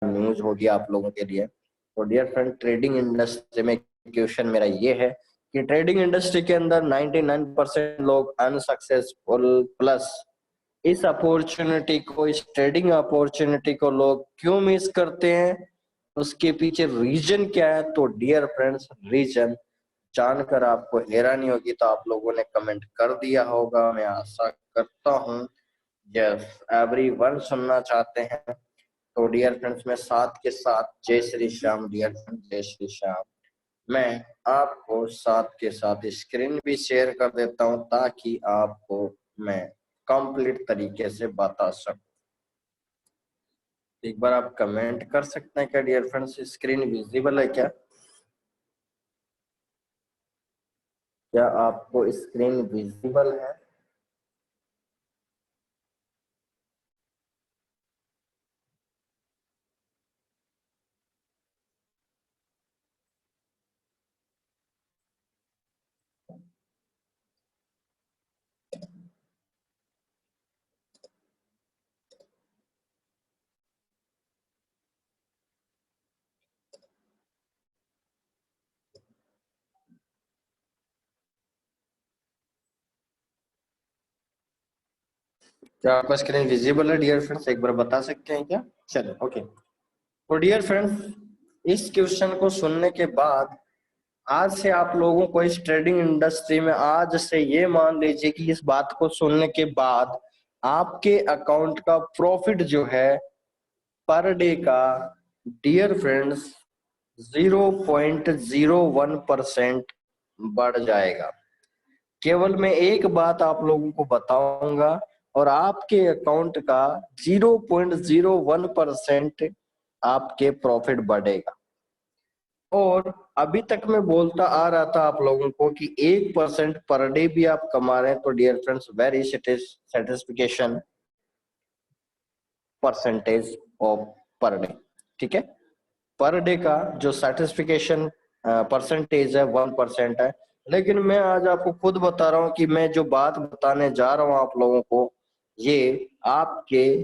News होगी आप लोगों के लिए। तो डियर फ्रेंड, ट्रेडिंग इंडस्ट्री में क्वेश्चन मेरा ये है कि ट्रेडिंग इंडस्ट्री के अंदर 99% लोग अनसक्सेसफुल, प्लस इस अपॉर्चुनिटी को, इस ट्रेडिंग अपॉर्चुनिटी को लोग क्यों मिस करते हैं, उसके पीछे रीजन क्या है। तो डियर फ्रेंड्स, रीजन जानकर आपको हैरानी होगी, तो आप लोगों ने कमेंट कर दिया होगा, मैं आशा करता हूँ। यस, एवरीवन सुनना चाहते हैं। तो डियर फ्रेंड्स, मैं साथ के साथ जय श्री श्याम, डियर फ्रेंड्स जय श्री श्याम, मैं आपको साथ के साथ स्क्रीन भी शेयर कर देता हूं ताकि आपको मैं कंप्लीट तरीके से बता सकूं। एक बार आप कमेंट कर सकते हैं क्या डियर फ्रेंड्स, स्क्रीन विजिबल है क्या? क्या आपको स्क्रीन विजिबल है? क्या आपका स्क्रीन विजिबल है डियर फ्रेंड्स? एक बार बता सकते हैं क्या? चलो ओके। तो डियर फ्रेंड्स, इस क्वेश्चन को सुनने के बाद आज से आप लोगों को इस ट्रेडिंग इंडस्ट्री में, आज से ये मान लीजिए कि इस बात को सुनने के बाद आपके अकाउंट का प्रॉफिट जो है पर डे का, डियर फ्रेंड्स 0.01% बढ़ जाएगा। केवल मैं एक बात आप लोगों को बताऊंगा और आपके अकाउंट का 0.01% आपके प्रॉफिट बढ़ेगा। और अभी तक मैं बोलता आ रहा था आप लोगों को कि 1% पर डे भी आप कमा रहे हैं, तो dear friends very satisfaction percentage of per day, ठीक है। पर डे का जो सर्टिफिकेशन परसेंटेज है 1% है। लेकिन मैं आज आपको खुद बता रहा हूं कि मैं जो बात बताने जा रहा हूं आप लोगों को, ये आपके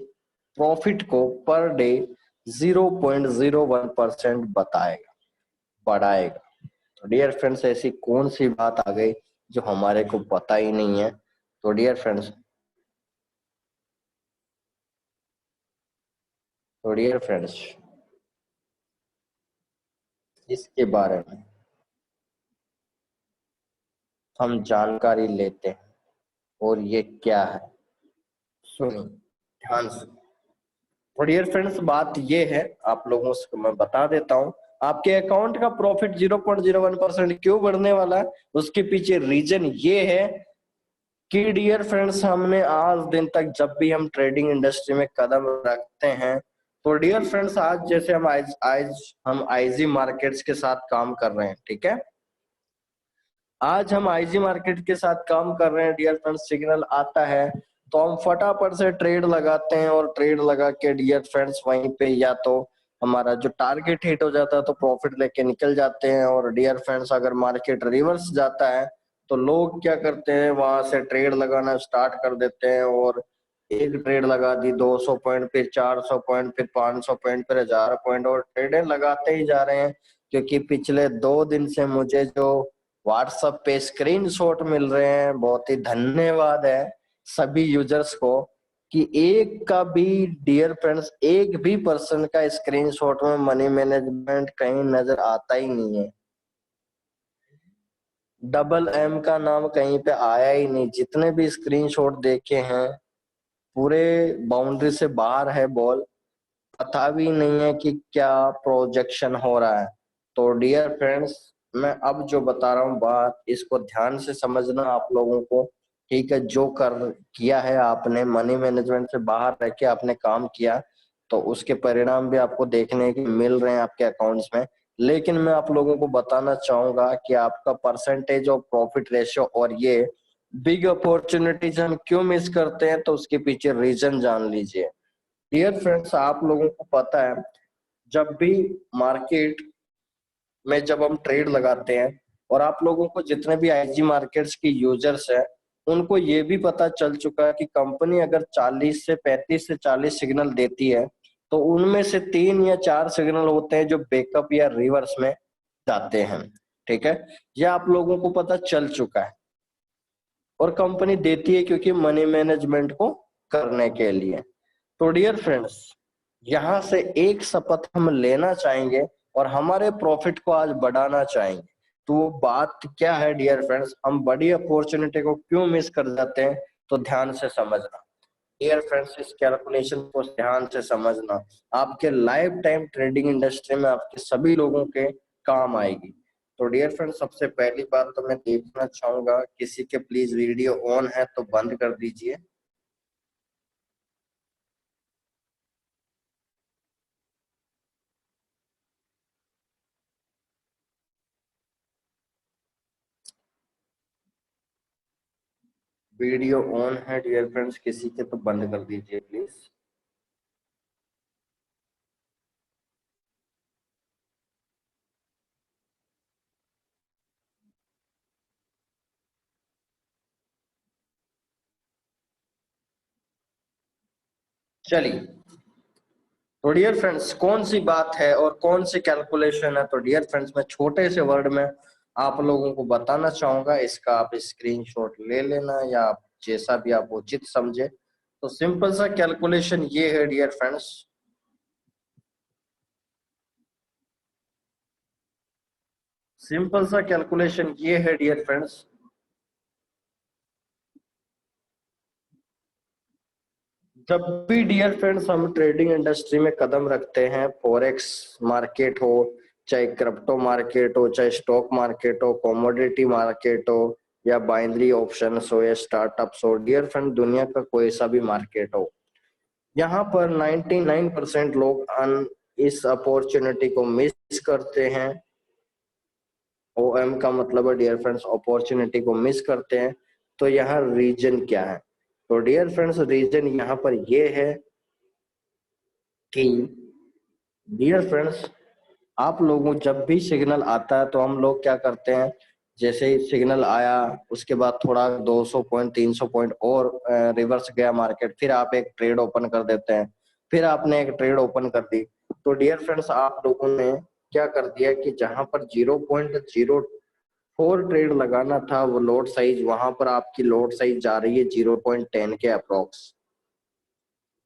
प्रॉफिट को पर डे 0.01% बताएगा, बढ़ाएगा। तो डियर फ्रेंड्स, ऐसी कौन सी बात आ गई जो हमारे को पता ही नहीं है? तो डियर फ्रेंड्स, इसके बारे में हम जानकारी लेते हैं। और ये क्या है, सुनो ध्यान से। तो डियर फ्रेंड्स, बात ये है, आप लोगों से मैं बता देता हूं, आपके अकाउंट का प्रॉफिट 0.01% क्यों बढ़ने वाला है, उसके पीछे रीजन ये है कि डियर फ्रेंड्स, हमने आज दिन तक जब भी हम ट्रेडिंग इंडस्ट्री में कदम रखते हैं, तो डियर फ्रेंड्स आज जैसे हम आईजी मार्केट्स के साथ काम कर रहे हैं, ठीक है। आज हम आईजी मार्केट के साथ काम कर रहे हैं डियर फ्रेंड्स, सिग्नल आता है तो हम फटाफट से ट्रेड लगाते हैं, और ट्रेड लगा के डियर फ्रेंड्स वहीं पे या तो हमारा जो टारगेट हिट हो जाता है तो प्रॉफिट लेके निकल जाते हैं। और डियर फ्रेंड्स, अगर मार्केट रिवर्स जाता है तो लोग क्या करते हैं, वहां से ट्रेड लगाना स्टार्ट कर देते हैं, और एक ट्रेड लगा दी 200 पॉइंट, फिर 400 पॉइंट, फिर 500 पॉइंट, फिर 1000 पॉइंट, और ट्रेडें लगाते ही जा रहे हैं। क्योंकि पिछले 2 दिन से मुझे जो व्हाट्सएप पे स्क्रीनशॉट मिल रहे हैं, बहुत ही धन्यवाद है सभी यूजर्स को कि एक का भी, डियर फ्रेंड्स, एक भी पर्सन का स्क्रीनशॉट में मनी मैनेजमेंट कहीं नजर आता ही नहीं है। डबल एम का नाम कहीं पे आया ही नहीं। जितने भी स्क्रीनशॉट देखे हैं पूरे बाउंड्री से बाहर है बॉल, पता भी नहीं है कि क्या प्रोजेक्शन हो रहा है। तो डियर फ्रेंड्स, मैं अब जो बता रहा हूँ बात, इसको ध्यान से समझना आप लोगों को, ठीक है। जो कर किया है आपने, मनी मैनेजमेंट से बाहर रह के आपने काम किया, तो उसके परिणाम भी आपको देखने के मिल रहे हैं आपके अकाउंट्स में। लेकिन मैं आप लोगों को बताना चाहूंगा कि आपका परसेंटेज ऑफ प्रॉफिट रेशियो और ये बिग अपॉर्चुनिटीज हम क्यों मिस करते हैं, तो उसके पीछे रीजन जान लीजिए। डियर फ्रेंड्स, आप लोगों को पता है, जब भी मार्केट में जब हम ट्रेड लगाते हैं, और आप लोगों को जितने भी आईजी मार्केट्स की यूजर्स हैं उनको ये भी पता चल चुका है कि कंपनी अगर 40 से 35 से 40 सिग्नल देती है तो उनमें से 3 या 4 सिग्नल होते हैं जो बैकअप या रिवर्स में जाते हैं। ठीक है, ये आप लोगों को पता चल चुका है और कंपनी देती है क्योंकि मनी मैनेजमेंट को करने के लिए। तो डियर फ्रेंड्स, यहां से एक शपथ हम लेना चाहेंगे और हमारे प्रॉफिट को आज बढ़ाना चाहेंगे। तो वो बात क्या है डियर फ्रेंड्स, हम बड़ी अपॉर्चुनिटी को क्यों मिस कर जाते हैं, तो ध्यान से समझना डियर फ्रेंड्स। इस कैलकुलेशन को ध्यान से समझना, आपके लाइफ टाइम ट्रेडिंग इंडस्ट्री में आपके सभी लोगों के काम आएगी। तो डियर फ्रेंड्स, सबसे पहली बात तो मैं देखना चाहूंगा किसी के प्लीज वीडियो ऑन है तो बंद कर दीजिए। वीडियो ऑन है डियर फ्रेंड्स किसी के तो बंद कर दीजिए प्लीज। चलिए, तो डियर फ्रेंड्स कौन सी बात है और कौन सी कैलकुलेशन है, तो डियर फ्रेंड्स मैं छोटे से वर्ड में आप लोगों को बताना चाहूंगा। इसका आप स्क्रीनशॉट ले लेना या आप जैसा भी आप उचित समझे। तो सिंपल सा कैलकुलेशन ये है डियर फ्रेंड्स, सिंपल सा कैलकुलेशन ये है डियर फ्रेंड्स, जब भी डियर फ्रेंड्स हम ट्रेडिंग इंडस्ट्री में कदम रखते हैं, फॉरेक्स मार्केट हो, चाहे क्रिप्टो मार्केट हो, चाहे स्टॉक मार्केट हो, कमोडिटी मार्केट हो, या बाइनरी ऑप्शंस हो, या स्टार्टअप्स हो, डियर फ्रेंड दुनिया का कोई सा भी मार्केट हो, यहाँ पर 99% लोग इस अपॉर्चुनिटी को मिस करते हैं। ओएम का मतलब है डियर फ्रेंड्स अपॉर्चुनिटी को मिस करते हैं। तो यहाँ रीजन क्या है, तो डियर फ्रेंड्स रीजन यहाँ पर ये है कि डियर फ्रेंड्स आप लोगों जब भी सिग्नल आता है तो हम लोग क्या करते हैं, जैसे ही सिग्नल आया उसके बाद थोड़ा 200 पॉइंट 300 पॉइंट और रिवर्स गया मार्केट, फिर आप एक ट्रेड ओपन कर देते हैं, फिर आपने एक ट्रेड ओपन कर दी। तो डियर फ्रेंड्स आप लोगों ने क्या कर दिया कि जहां पर 0.04 ट्रेड लगाना था वो लोड साइज, वहां पर आपकी लोड साइज जा रही है 0.10 के अप्रोक्स।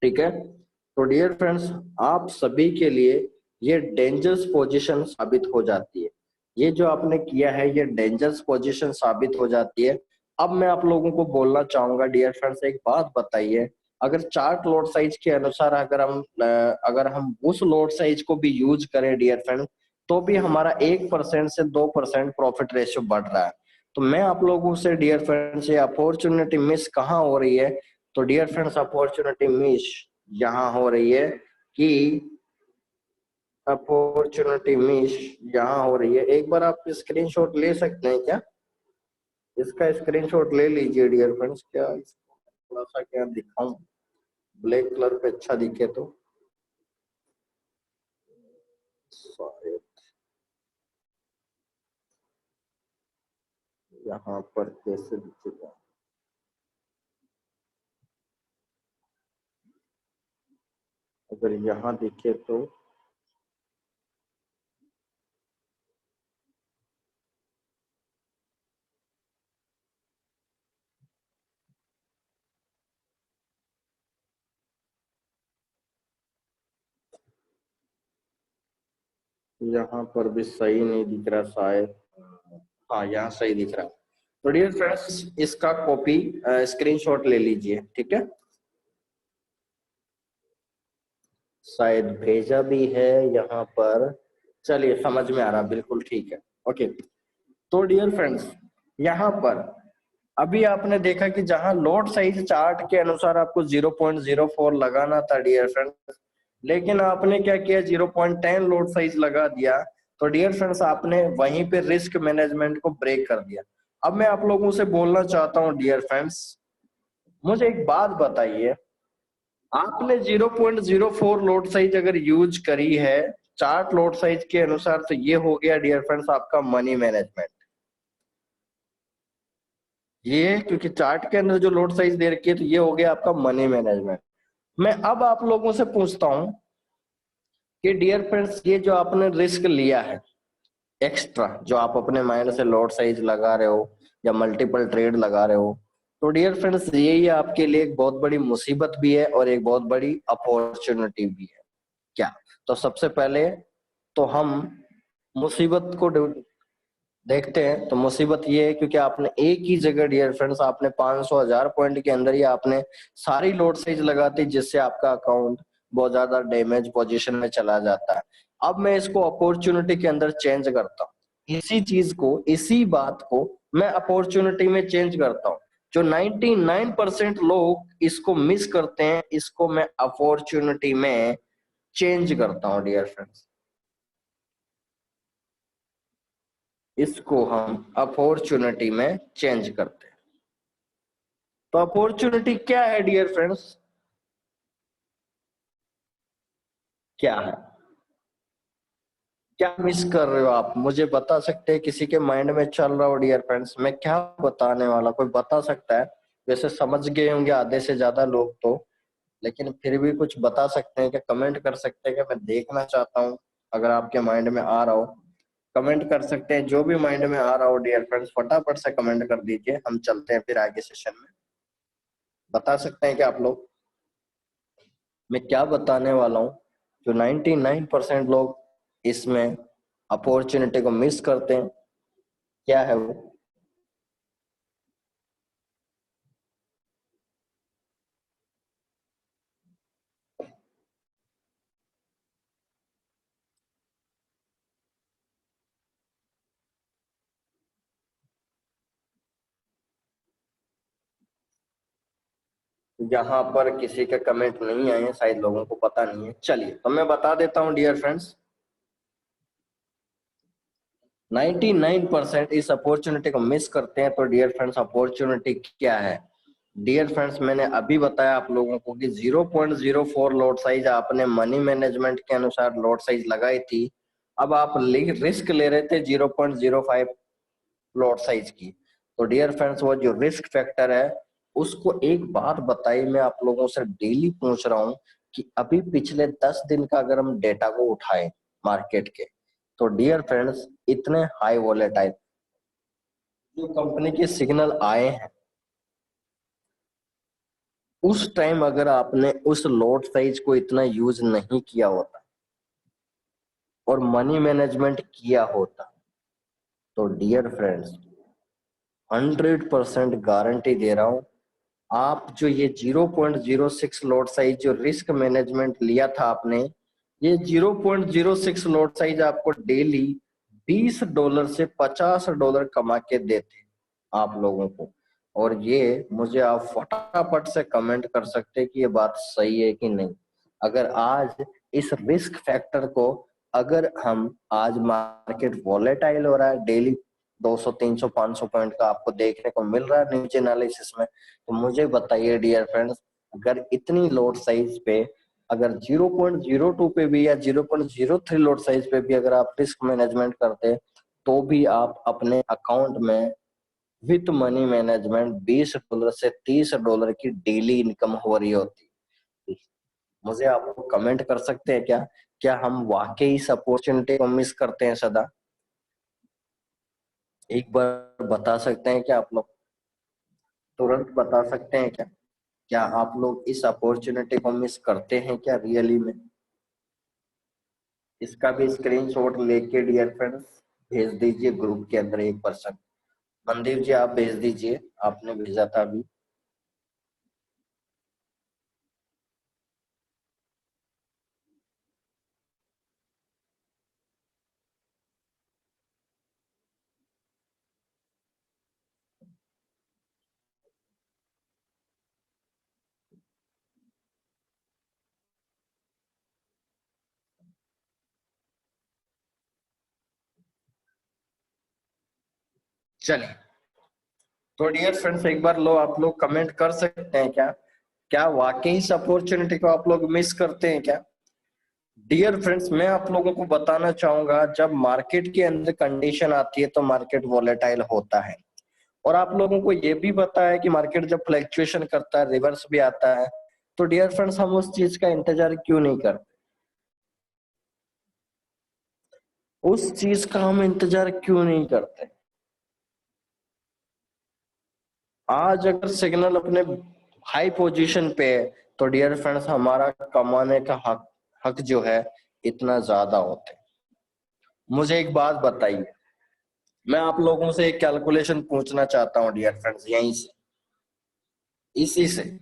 ठीक है, तो डियर फ्रेंड्स आप सभी के लिए ये डेंजरस पोजीशन साबित हो जाती है। ये जो आपने किया है ये डेंजरस पोजीशन साबित हो जाती है। अब मैं आप लोगों को बोलना चाहूंगा डियर फ्रेंड्स, एक बात बताइए, अगर चार्ट लोड साइज के अनुसार अगर हम उस लोड साइज को भी यूज करें डियर फ्रेंड्स, तो भी हमारा 1% से 2% प्रॉफिट रेशियो बढ़ रहा है। तो मैं आप लोगों से डियर फ्रेंड्स ये अपॉर्चुनिटी मिस कहाँ हो रही है, तो डियर फ्रेंड्स अपॉर्चुनिटी मिस यहाँ हो रही है कि अपॉर्चुनिटी मिस यहाँ हो रही है। एक बार आप स्क्रीनशॉट ले सकते हैं क्या, इसका स्क्रीनशॉट ले लीजिए डियर फ्रेंड्स। क्या इसको थोड़ा सा क्या दिखाऊं, ब्लैक कलर पे अच्छा दिखे तो शायद यहाँ पर कैसे दिखेगा। अगर यहाँ दिखे तो यहाँ पर भी सही नहीं दिख रहा शायद। हाँ यहाँ सही दिख रहा है। तो डियर फ्रेंड्स इसका कॉपी स्क्रीनशॉट ले लीजिए। ठीक है, शायद भेजा भी है यहाँ पर। चलिए समझ में आ रहा, बिल्कुल ठीक है। ओके, तो डियर फ्रेंड्स यहाँ पर अभी आपने देखा कि जहां लोड साइज चार्ट के अनुसार आपको 0.04 लगाना था डियर फ्रेंड्स, लेकिन आपने क्या किया 0.10 लोड साइज लगा दिया। तो डियर फ्रेंड्स आपने वहीं पे रिस्क मैनेजमेंट को ब्रेक कर दिया। अब मैं आप लोगों से बोलना चाहता हूं डियर फ्रेंड्स, मुझे एक बात बताइए, आपने 0.04 लोड साइज अगर यूज करी है चार्ट लोड साइज के अनुसार, तो ये हो गया डियर फ्रेंड्स आपका मनी मैनेजमेंट। ये क्योंकि चार्ट के अंदर जो लोड साइज दे रखी है तो ये हो गया आपका मनी मैनेजमेंट। मैं अब आप लोगों से पूछता हूं कि डियर फ्रेंड्स ये जो आपने रिस्क लिया है एक्स्ट्रा, जो आप अपने माइंड से लॉट साइज लगा रहे हो या मल्टीपल ट्रेड लगा रहे हो, तो डियर फ्रेंड्स यही आपके लिए एक बहुत बड़ी मुसीबत भी है और एक बहुत बड़ी अपॉर्चुनिटी भी है। क्या? तो सबसे पहले तो हम मुसीबत को देखते हैं। तो मुसीबत ये है क्योंकि आपने एक ही जगह डियर फ्रेंड्स आपने 500,000 पॉइंट के अंदर ही आपने सारी लॉट साइज लगाती, जिससे आपका अकाउंट बहुत ज्यादा डैमेज पोजीशन में चला जाता है। अब मैं इसको अपॉर्चुनिटी के अंदर चेंज करता हूँ, इसी चीज को, इसी बात को मैं अपॉर्चुनिटी में चेंज करता हूँ। जो 99% लोग इसको मिस करते हैं, इसको मैं अपॉर्चुनिटी में चेंज करता हूँ डियर फ्रेंड्स। इसको हम अपॉर्चुनिटी में चेंज करते हैं। तो अपॉर्चुनिटी क्या है डियर फ्रेंड्स? क्या है? क्या मिस कर रहे हो आप? मुझे बता सकते हैं? किसी के माइंड में चल रहा हो डियर फ्रेंड्स मैं क्या बताने वाला, कोई बता सकता है? वैसे समझ गए होंगे आधे से ज्यादा लोग तो, लेकिन फिर भी कुछ बता सकते हैं क्या? कमेंट कर सकते हैं क्या? मैं देखना चाहता हूँ। अगर आपके माइंड में आ रहा हो कमेंट कर सकते हैं। जो भी माइंड में आ रहा हो डियर फ्रेंड्स फटाफट से कमेंट कर दीजिए। हम चलते हैं फिर आगे सेशन में। बता सकते हैं क्या आप लोग मैं क्या बताने वाला हूँ? जो 99% लोग इसमें अपॉर्चुनिटी को मिस करते हैं, क्या है वो? यहाँ पर किसी के कमेंट नहीं आए हैं, शायद लोगों को पता नहीं है। चलिए तो मैं बता देता हूँ डियर फ्रेंड्स। 99% इस अपॉर्चुनिटी को मिस करते हैं। तो डियर फ्रेंड्स अपॉर्चुनिटी क्या है? डियर फ्रेंड्स मैंने अभी बताया आप लोगों को कि 0.04 लॉट साइज आपने मनी मैनेजमेंट के अनुसार लॉट साइज लगाई थी। अब आप रिस्क ले रहे थे 0.05 लॉट साइज की। तो डियर फ्रेंड्स वो जो रिस्क फैक्टर है उसको एक बात बताई, मैं आप लोगों से डेली पूछ रहा हूँ कि अभी पिछले 10 दिन का अगर हम डेटा को उठाएं मार्केट के, तो डियर फ्रेंड्स इतने हाई वॉलेटाइल जो कंपनी के सिग्नल आए हैं, उस टाइम अगर आपने उस लॉट साइज को इतना यूज नहीं किया होता और मनी मैनेजमेंट किया होता, तो डियर फ्रेंड्स 100% गारंटी दे रहा हूं, आप जो ये 0.06 लॉट साइज जो रिस्क मैनेजमेंट लिया था आपने, ये 0.06 लॉट साइज आपको डेली $20 से $50 कमा के देते आप लोगों को। और ये मुझे आप फटाफट से कमेंट कर सकते हैं कि ये बात सही है कि नहीं। अगर आज इस रिस्क फैक्टर को, अगर हम आज मार्केट वॉलेटाइल हो रहा है, डेली 200 300 500 पॉइंट का आपको देखने को मिल रहा है नीचे एनालिसिस में, तो मुझे बताइए डियर फ्रेंड्स अगर इतनी लॉट साइज पे, अगर 0.02 पे भी या 0.03 लॉट साइज पे भी अगर आप रिस्क मैनेजमेंट करते, तो भी आप अपने अकाउंट में विथ मनी मैनेजमेंट $20 से $30 की डेली इनकम हो रही होती। मुझे आप लोग कमेंट कर सकते हैं क्या? क्या हम वाकई इस अपॉर्चुनिटी को मिस करते हैं सदा? एक बार बता सकते हैं क्या आप लोग? तुरंत बता सकते हैं क्या? क्या आप लोग इस अपॉर्चुनिटी को मिस करते हैं क्या रियली में? इसका भी स्क्रीनशॉट लेके डियर फ्रेंड्स भेज दीजिए ग्रुप के अंदर 1%। मनदीप जी आप भेज दीजिए, आपने भेजा था अभी। चलिए तो डियर फ्रेंड्स एक बार लो आप लोग कमेंट कर सकते हैं क्या? क्या वाकई इस अपॉर्चुनिटी को आप लोग मिस करते हैं क्या? डियर फ्रेंड्स मैं आप लोगों को बताना चाहूंगा, जब मार्केट के अंदर कंडीशन आती है तो मार्केट वॉलेटाइल होता है। और आप लोगों को ये भी पता है कि मार्केट जब फ्लक्चुएशन करता है, रिवर्स भी आता है, तो डियर फ्रेंड्स हम उस चीज का इंतजार क्यों नहीं करते? उस चीज का हम इंतजार क्यों नहीं करते? आज अगर सिग्नल अपने हाई पोजीशन पे है तो डियर फ्रेंड्स हमारा कमाने का हक जो है इतना ज्यादा होता है। मुझे एक बात बताइए, मैं आप लोगों से एक कैलकुलेशन पूछना चाहता हूँ डियर फ्रेंड्स, यहीं से, इसी से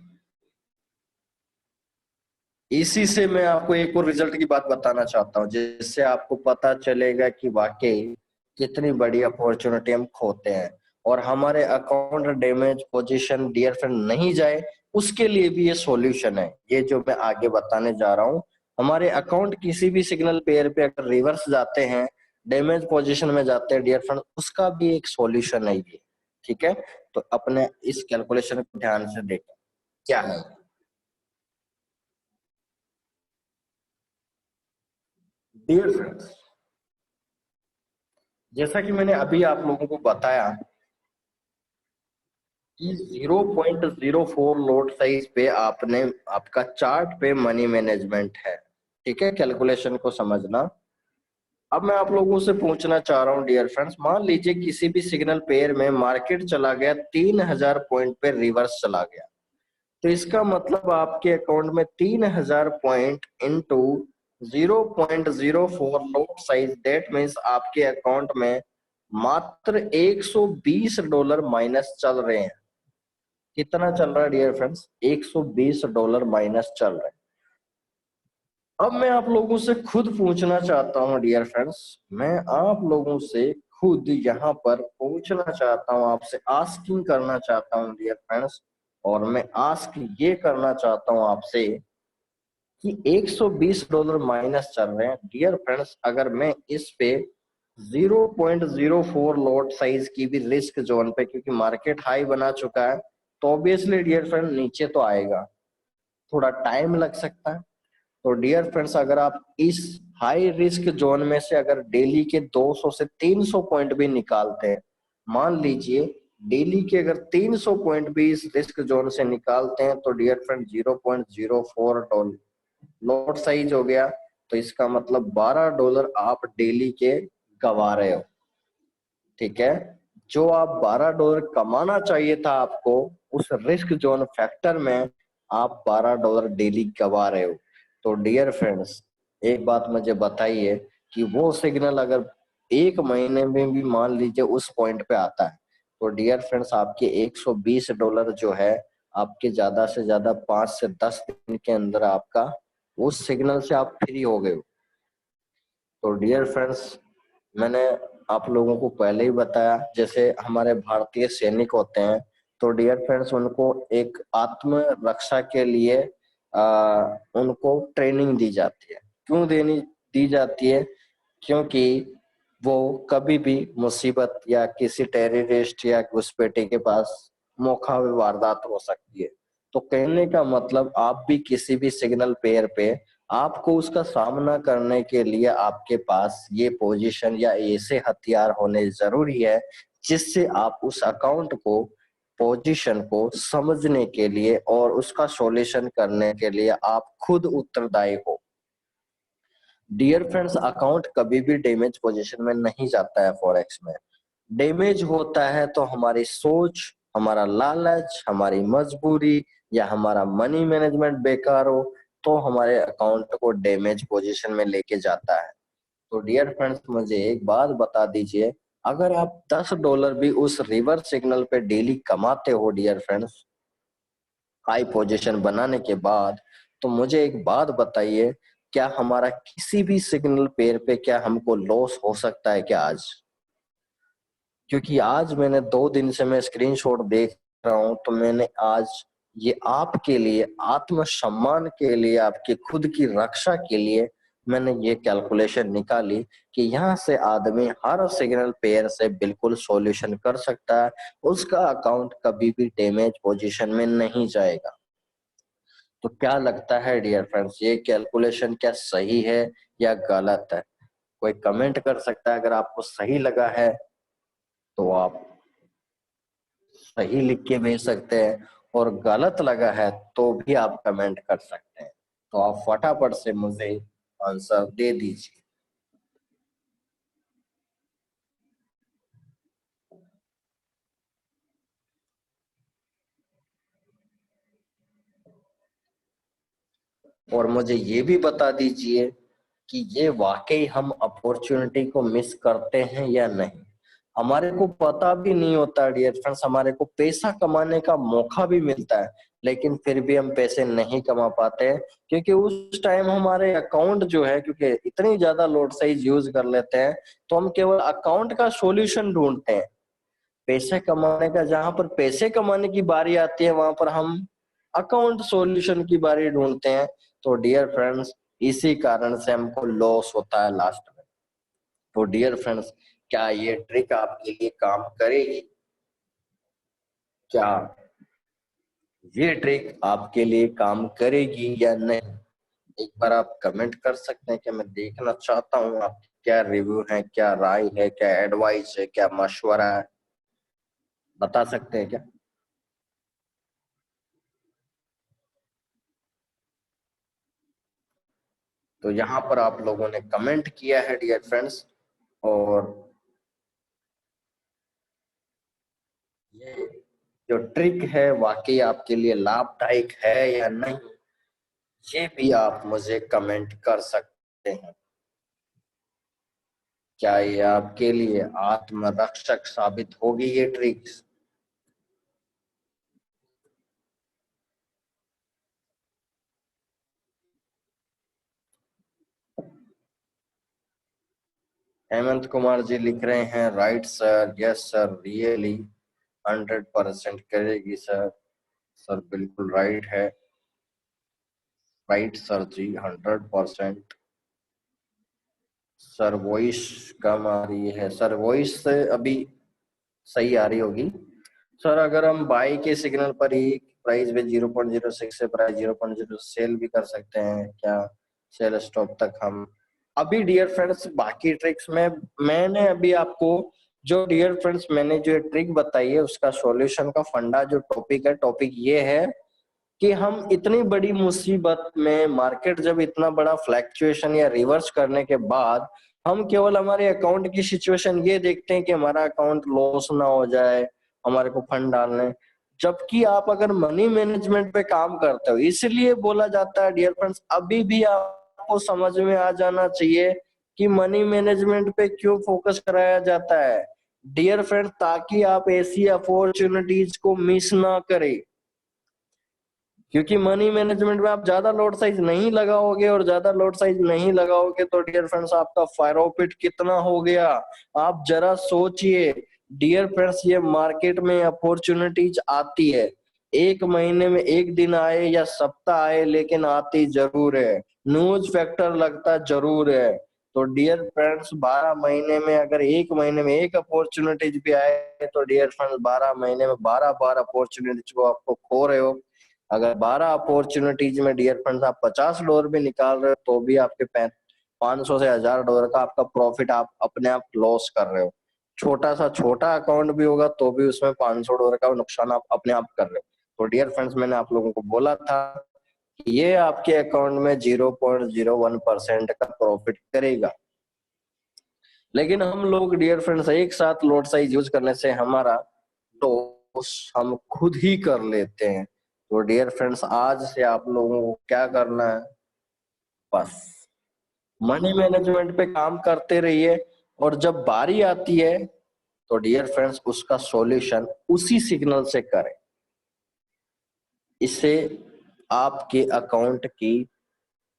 इसी से मैं आपको एक और रिजल्ट की बात बताना चाहता हूँ, जिससे आपको पता चलेगा कि वाकई कितनी बड़ी अपॉर्चुनिटी हम खोते हैं और हमारे account damage position dear friend नहीं जाए, उसके लिए भी ये सॉल्यूशन है। ये जो मैं आगे बताने जा रहा हूँ, हमारे अकाउंट किसी भी सिग्नल पेयर पे अगर रिवर्स जाते हैं, डैमेज पोजीशन में जाते हैं डियर फ्रेंड, उसका भी एक सॉल्यूशन है ये। ठीक है, तो अपने इस कैलकुलेशन को ध्यान से देखें क्या है। डियर फ्रेंड्स, जैसा कि मैंने अभी आप लोगों को बताया कि 0.04 लोड साइज पे आपने आपका चार्ट पे मनी मैनेजमेंट है। ठीक है, कैलकुलेशन को समझना। अब मैं आप लोगों से पूछना चाह रहा हूं डियर फ्रेंड्स, मान लीजिए किसी भी सिग्नल पेयर में मार्केट चला गया 3000 पॉइंट पे रिवर्स चला गया, तो इसका मतलब आपके अकाउंट में 3000 point into 0.04 load size, that means आपके अकाउंट में मात्र $120 माइनस चल रहे हैं। कितना चल रहा है डियर फ्रेंड्स? $120 माइनस चल रहे हैं। अब मैं आप लोगों से खुद पूछना चाहता हूं डियर फ्रेंड्स, मैं आप लोगों से खुद यहाँ पर पूछना चाहता हूं, आपसे आस्किंग करना चाहता हूं डियर फ्रेंड्स, और मैं आस्क ये करना चाहता हूं आपसे कि $120 माइनस चल रहे हैं डियर फ्रेंड्स, अगर मैं इस पे 0.04 लॉट साइज की भी रिस्क जोन पे, क्योंकि मार्केट हाई बना चुका है, तो ऑब्वियसली डियर फ्रेंड नीचे तो आएगा, थोड़ा टाइम लग सकता है। तो डियर फ्रेंड्स, अगर आप इस हाई रिस्क जोन में से अगर डेली के 200 से 300 पॉइंट भी निकालते हैं, मान लीजिए डेली के अगर 300 पॉइंट भी इस रिस्क जोन से निकालते हैं, तो डियर फ्रेंड 0.04 लॉट साइज हो गया, तो इसका मतलब $12 आप डेली के गवा रहे हो। ठीक है, जो आप $12 कमाना चाहिए था आपको, उस रिस्क जोन फैक्टर में आप $12 डेली गवा रहे हो। तो डियर फ्रेंड्स, एक बात मुझे बताइए कि वो सिग्नल अगर एक महीने में भी मान लीजिए उस पॉइंट पे आता है, तो डियर फ्रेंड्स आपके $120 जो है, आपके ज्यादा से ज्यादा 5 से 10 दिन के अंदर आपका उस सिग्नल से आप फ्री हो गए हो। तो डियर फ्रेंड्स, मैंने आप लोगों को पहले ही बताया, जैसे हमारे भारतीय सैनिक होते हैं, तो डियर फ्रेंड्स उनको एक आत्म रक्षा के लिए उनको ट्रेनिंग दी जाती है। क्यों देनी दी जाती है? क्योंकि वो कभी भी मुसीबत या किसी टेररिस्ट या घुसपैठे के पास मौका वारदात हो सकती है। तो कहने का मतलब, आप भी किसी भी सिग्नल पेयर पे आपको उसका सामना करने के लिए आपके पास ये पोजीशन या ऐसे हथियार होने जरूरी है, जिससे आप उस अकाउंट को, पोजीशन को समझने के लिए और उसका सॉल्यूशन करने के लिए आप खुद उत्तरदायी हो। डियर फ्रेंड्स, अकाउंट कभी भी डैमेज पोजीशन में नहीं जाता है फॉरेक्स में। डैमेज होता है तो हमारी सोच, हमारा लालच, हमारी मजबूरी या हमारा मनी मैनेजमेंट बेकार हो, तो हमारे अकाउंट को डैमेज पोजीशन में लेके जाता है। तो डियर फ्रेंड्स, मुझे एक बात बता दीजिए, अगर आप $10 भी उस रिवर्स सिग्नल पे डेली कमाते हो डियर फ्रेंड्स, हाई पोजीशन बनाने के बाद, तो मुझे एक बात बताइए, क्या हमारा किसी भी सिग्नल पेयर पे क्या हमको लॉस हो सकता है क्या आज? क्योंकि आज मैंने 2 दिन से मैं स्क्रीनशॉट देख रहा हूं, तो मैंने आज ये आपके लिए, आत्मसम्मान के लिए, आपके खुद की रक्षा के लिए मैंने ये कैलकुलेशन निकाली कि यहाँ से आदमी हर सिग्नल पेयर से बिल्कुल सॉल्यूशन कर सकता है, उसका अकाउंट कभी भी डैमेज पोजीशन में नहीं जाएगा। तो क्या लगता है डियर फ्रेंड्स, ये कैलकुलेशन क्या सही है या गलत है? कोई कमेंट कर सकता है, अगर आपको सही लगा है तो आप सही लिख के भेज सकते हैं, और गलत लगा है तो भी आप कमेंट कर सकते हैं। तो आप फटाफट से मुझे आंसर दे दीजिए। और मुझे ये भी बता दीजिए कि ये वाकई हम अपॉर्चुनिटी को मिस करते हैं या नहीं। हमारे को पता भी नहीं होता डियर फ्रेंड्स, हमारे को पैसा कमाने का मौका भी मिलता है, लेकिन फिर भी हम पैसे नहीं कमा पाते हैं, क्योंकि उस टाइम हमारे अकाउंट जो है, क्योंकि इतनी ज्यादा लोड साइज यूज कर लेते हैं, तो हम केवल अकाउंट का सॉल्यूशन ढूंढते हैं। पैसे कमाने का, जहां पर पैसे कमाने की बारी आती है, वहां पर हम अकाउंट सॉल्यूशन की बारी ढूंढते हैं। तो डियर फ्रेंड्स, इसी कारण से हमको लॉस होता है लास्ट में। तो डियर फ्रेंड्स, क्या ये ट्रिक आपके लिए काम करेगी? क्या ये ट्रिक आपके लिए काम करेगी या नहीं? एक बार आप कमेंट कर सकते हैं कि मैं देखना चाहता हूँ आप क्या रिव्यू है, क्या राय है, क्या एडवाइस है, क्या मशवरा है, बता सकते हैं क्या? तो यहाँ पर आप लोगों ने कमेंट किया है डियर फ्रेंड्स, और ये जो ट्रिक है वाकई आपके लिए लाभदायक है या नहीं, ये भी आप मुझे कमेंट कर सकते हैं। क्या ये आपके लिए आत्मरक्षक साबित होगी ये ट्रिक्स? हेमंत कुमार जी लिख रहे हैं, right sir, yes sir, really 100% करेगी सर। सर बिल्कुल राइट है, राइट सर जी, 100%। सर वॉइस कम आ रही है सर, वॉइस से अभी सही आ रही होगी। सर अगर हम बाई के सिग्नल पर ही प्राइस में 0.06 से प्राइस 0.0 सेल भी कर सकते हैं क्या? सेल स्टॉप तक हम अभी डियर फ्रेंड्स, बाकी ट्रिक्स में मैंने अभी आपको जो डियर फ्रेंड्स मैंने जो ट्रिक बताई है उसका सॉल्यूशन का फंडा जो टॉपिक है, टॉपिक ये है कि हम इतनी बड़ी मुसीबत में, मार्केट जब इतना बड़ा फ्लैक्चुएशन या रिवर्स करने के बाद हम केवल हमारे अकाउंट की सिचुएशन ये देखते हैं कि हमारा अकाउंट लॉस ना हो जाए, हमारे को फंड डालने। जबकि आप अगर मनी मैनेजमेंट पे काम करते हो, इसलिए बोला जाता है डियर फ्रेंड्स, अभी भी आपको समझ में आ जाना चाहिए कि मनी मैनेजमेंट पे क्यों फोकस कराया जाता है डियर फ्रेंड्स, ताकि आप ऐसी अपॉर्चुनिटीज को मिस ना करें। क्योंकि मनी मैनेजमेंट में आप ज्यादा लोड साइज नहीं लगाओगे, और ज्यादा लोड साइज नहीं लगाओगे तो डियर फ्रेंड्स आपका प्रॉफिट कितना हो गया आप जरा सोचिए। डियर फ्रेंड्स, ये मार्केट में अपॉर्चुनिटीज आती है, एक महीने में एक दिन आए या सप्ताह आए, लेकिन आती जरूर है, न्यूज फैक्टर लगता जरूर है। तो डियर फ्रेंड्स, 12 महीने में अगर एक महीने में एक अपॉर्चुनिटीज भी आए, तो डियर फ्रेंड्स 12 महीने में 12 अपॉर्चुनिटीज को आपको खो रहे हो। अगर 12 अपॉर्चुनिटीज में डियर फ्रेंड्स आप $50 भी निकाल रहे हो, तो भी आपके 500 से $1000 का आपका प्रॉफिट आप अपने आप लॉस कर रहे हो। छोटा सा छोटा अकाउंट भी होगा तो भी उसमें $500 का नुकसान आप अपने आप कर रहे हो। तो डियर फ्रेंड्स, मैंने आप लोगों को बोला था कि ये आपके अकाउंट में 0.01% का प्रॉफिट करेगा। लेकिन हम लोग डियर फ्रेंड्स एक साथ लोड साइज यूज करने से हमारा लॉस हम खुद ही कर लेते हैं। तो डियर फ्रेंड्स, आज से आप लोगों को क्या करना है, बस मनी मैनेजमेंट पे काम करते रहिए, और जब बारी आती है तो डियर फ्रेंड्स उसका सॉल्यूशन उसी सिग्नल से करें। इससे आपके अकाउंट की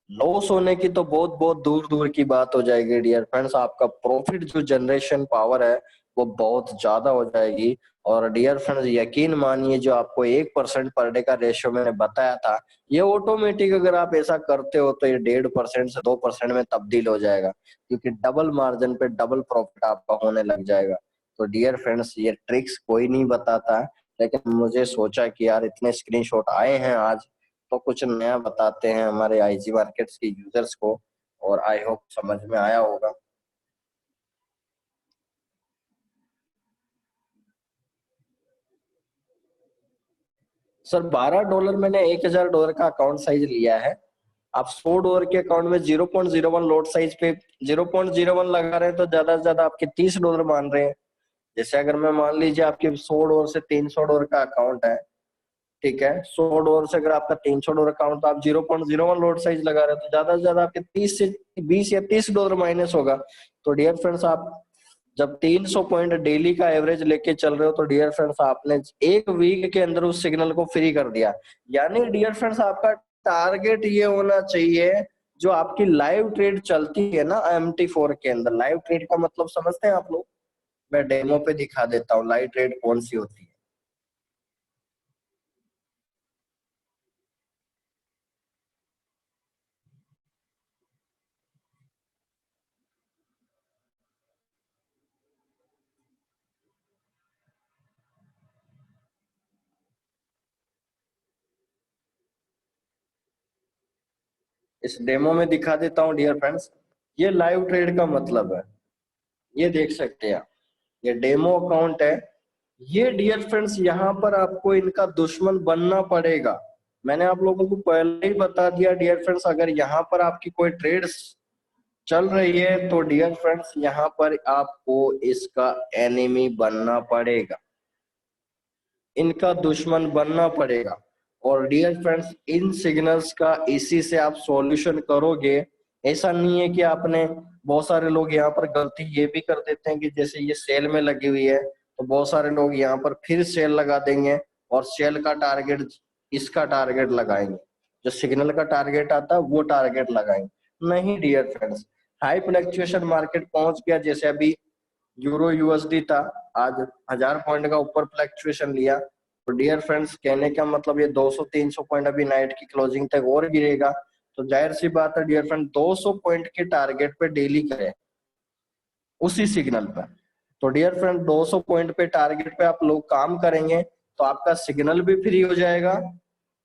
लॉस होने की तो बहुत बहुत दूर दूर की बात हो जाएगी डियर फ्रेंड्स, आपका प्रॉफिट जो जनरेशन पावर है वो बहुत ज्यादा हो जाएगी। और डियर फ्रेंड्स, यकीन मानिए, जो आपको 1% पर डे का रेशियो मैंने बताया था, ये ऑटोमेटिक अगर आप ऐसा करते हो तो ये 1.5% से 2% में तब्दील हो जाएगा, क्योंकि डबल मार्जिन पे डबल प्रॉफिट आपका होने लग जाएगा। तो डियर फ्रेंड्स, ये ट्रिक्स कोई नहीं बताता, लेकिन मुझे सोचा कि यार इतने स्क्रीनशॉट आए हैं आज, तो कुछ नया बताते हैं हमारे आईजी मार्केट्स के यूजर्स को, और आई होप समझ में आया होगा। सर $12 मैंने $1000 का अकाउंट साइज लिया है। आप $100 के अकाउंट में 0.01 लोड साइज पे 0.01 लगा रहे हैं, तो ज्यादा से ज्यादा आपके $30 मान रहे हैं। जैसे अगर मैं मान लीजिए आपके $100 से $300 का अकाउंट है, ठीक है, $100 से अगर आपका $300 अकाउंट, तो आप 0.01 लॉट साइज लगा रहे हो, तो ज्यादा से ज्यादा आपके 30 से 20 या $30 माइनस होगा। तो डियर फ्रेंड्स, आप जब 300 पॉइंट डेली का एवरेज लेके चल रहे हो, तो डियर फ्रेंड्स आपने एक वीक के अंदर उस सिग्नल को फ्री कर दिया। यानी डियर फ्रेंड्स, आपका टारगेट ये होना चाहिए, जो आपकी लाइव ट्रेड चलती है ना MT4 के अंदर, लाइव ट्रेड का मतलब समझते हैं आप लोग? मैं डेमो पे दिखा देता हूँ लाइव ट्रेड कौन सी होती है। इस डेमो में दिखा देता हूँ डियर फ्रेंड्स। ये लाइव ट्रेड का मतलब है, ये देख सकते हैं आप, ये डेमो अकाउंट है। ये डियर फ्रेंड्स, यहाँ पर आपको इनका दुश्मन बनना पड़ेगा। मैंने आप लोगों को पहले ही बता दिया डियर फ्रेंड्स, अगर यहाँ पर आपकी कोई ट्रेड्स चल रही है, तो डियर फ्रेंड्स यहाँ पर आपको इसका एनिमी बनना पड़ेगा, इनका दुश्मन बनना पड़ेगा। और डियर फ्रेंड्स, इन सिग्नल्स का इसी से आप सॉल्यूशन करोगे। ऐसा नहीं है कि आपने, बहुत सारे लोग यहाँ पर गलती ये भी कर देते हैं कि जैसे ये सेल में लगी हुई है, तो बहुत सारे लोग यहाँ पर फिर सेल लगा देंगे और सेल का टारगेट, इसका टारगेट लगाएंगे, जो सिग्नल का टारगेट आता है वो टारगेट लगाएंगे। नहीं dear friends, high fluctuation market पहुंच गया, जैसे अभी यूरो यूएसडी था, आज 1000 पॉइंट का ऊपर फ्लक्चुएशन लिया, तो डियर फ्रेंड्स कहने का मतलब ये 200-300 पॉइंट अभी नाइट की क्लोजिंग तक और गिरेगा। तो जाहिर सी बात है डियर फ्रेंड, 200 पॉइंट के टारगेट पे डेली करें उसी सिग्नल पर। तो डियर फ्रेंड, 200 पॉइंट पे टारगेट पे आप लोग काम करेंगे, तो आपका सिग्नल भी फ्री हो जाएगा,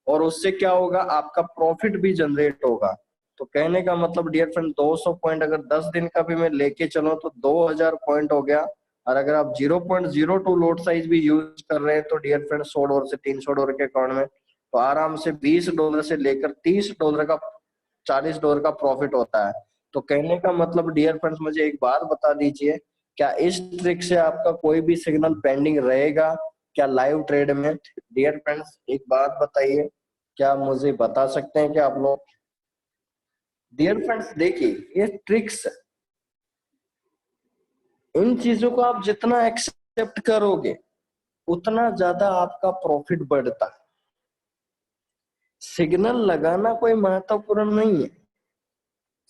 और उससे क्या होगा, आपका प्रॉफिट भी जनरेट होगा। तो कहने का मतलब डियर फ्रेंड, 200 पॉइंट अगर 10 दिन का भी मैं लेके चलूं, तो 2000 पॉइंट हो गया। और अगर आप 0.02 लोड साइज भी यूज कर रहे हैं, तो डियर फ्रेंड $100 से $300 के अकाउंट में, तो आराम से $20 से लेकर $30 का, $40 का प्रॉफिट होता है। तो कहने का मतलब डियर फ्रेंड्स, मुझे एक बात बता दीजिए, क्या इस ट्रिक से आपका कोई भी सिग्नल पेंडिंग रहेगा क्या लाइव ट्रेड में? डियर फ्रेंड्स, एक बात बताइए, क्या मुझे बता सकते हैं क्या आप लोग? डियर फ्रेंड्स देखिए, ये ट्रिक्स, इन चीजों को आप जितना एक्सेप्ट करोगे, उतना ज्यादा आपका प्रॉफिट बढ़ता है। सिग्नल लगाना कोई महत्वपूर्ण नहीं है,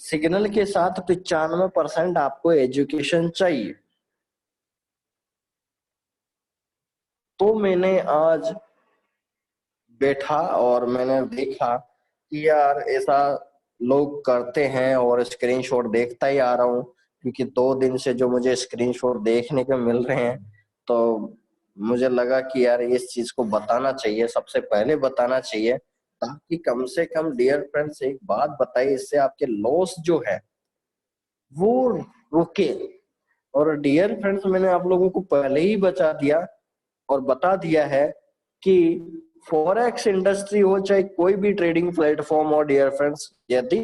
सिग्नल के साथ 95% आपको एजुकेशन चाहिए। तो मैंने आज बैठा और मैंने देखा कि यार ऐसा लोग करते हैं, और स्क्रीनशॉट देखता ही आ रहा हूँ, क्योंकि 2 दिन से जो मुझे स्क्रीनशॉट देखने को मिल रहे हैं, तो मुझे लगा कि यार इस चीज को बताना चाहिए, सबसे पहले बताना चाहिए, ताकि कम से कम डियर फ्रेंड्स एक बात बताइए, इससे आपके लॉस जो है वो रुके। और डियर फ्रेंड्स, मैंने आप लोगों को पहले ही बता दिया और बता दिया है कि फॉरेक्स इंडस्ट्री हो चाहे कोई भी ट्रेडिंग प्लेटफॉर्म हो डियर फ्रेंड्स, यदि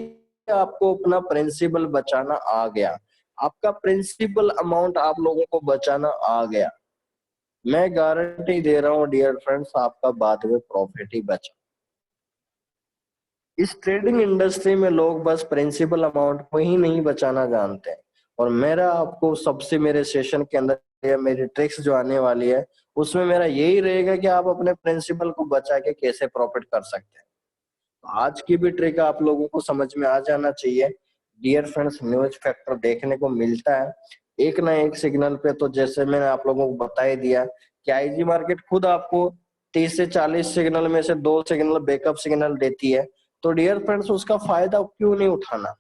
आपको अपना प्रिंसिपल बचाना आ गया, आपका प्रिंसिपल अमाउंट आप लोगों को बचाना आ गया, मैं गारंटी दे रहा हूं डियर फ्रेंड्स, आपका बाद में प्रॉफिट ही बचा। इस ट्रेडिंग इंडस्ट्री में लोग बस प्रिंसिपल अमाउंट को ही नहीं बचाना जानते हैं। और मेरा आपको सबसे, मेरे सेशन के अंदर या मेरी ट्रिक्स जो आने वाली है, उसमें मेरा यही रहेगा कि आप अपने प्रिंसिपल को बचा के कैसे प्रॉफिट कर सकते हैं। आज की भी ट्रिक आप लोगों को समझ में आ जाना चाहिए। डियर फ्रेंड्स, न्यूज फैक्टर देखने को मिलता है एक ना एक सिग्नल पे, तो जैसे मैंने आप लोगों को बता ही दिया कि आईजी मार्केट खुद आपको 30 से 40 सिग्नल में से 2 सिग्नल बैकअप सिग्नल देती है। तो डियर फ्रेंड्स, उसका फायदा क्यों नहीं उठाना,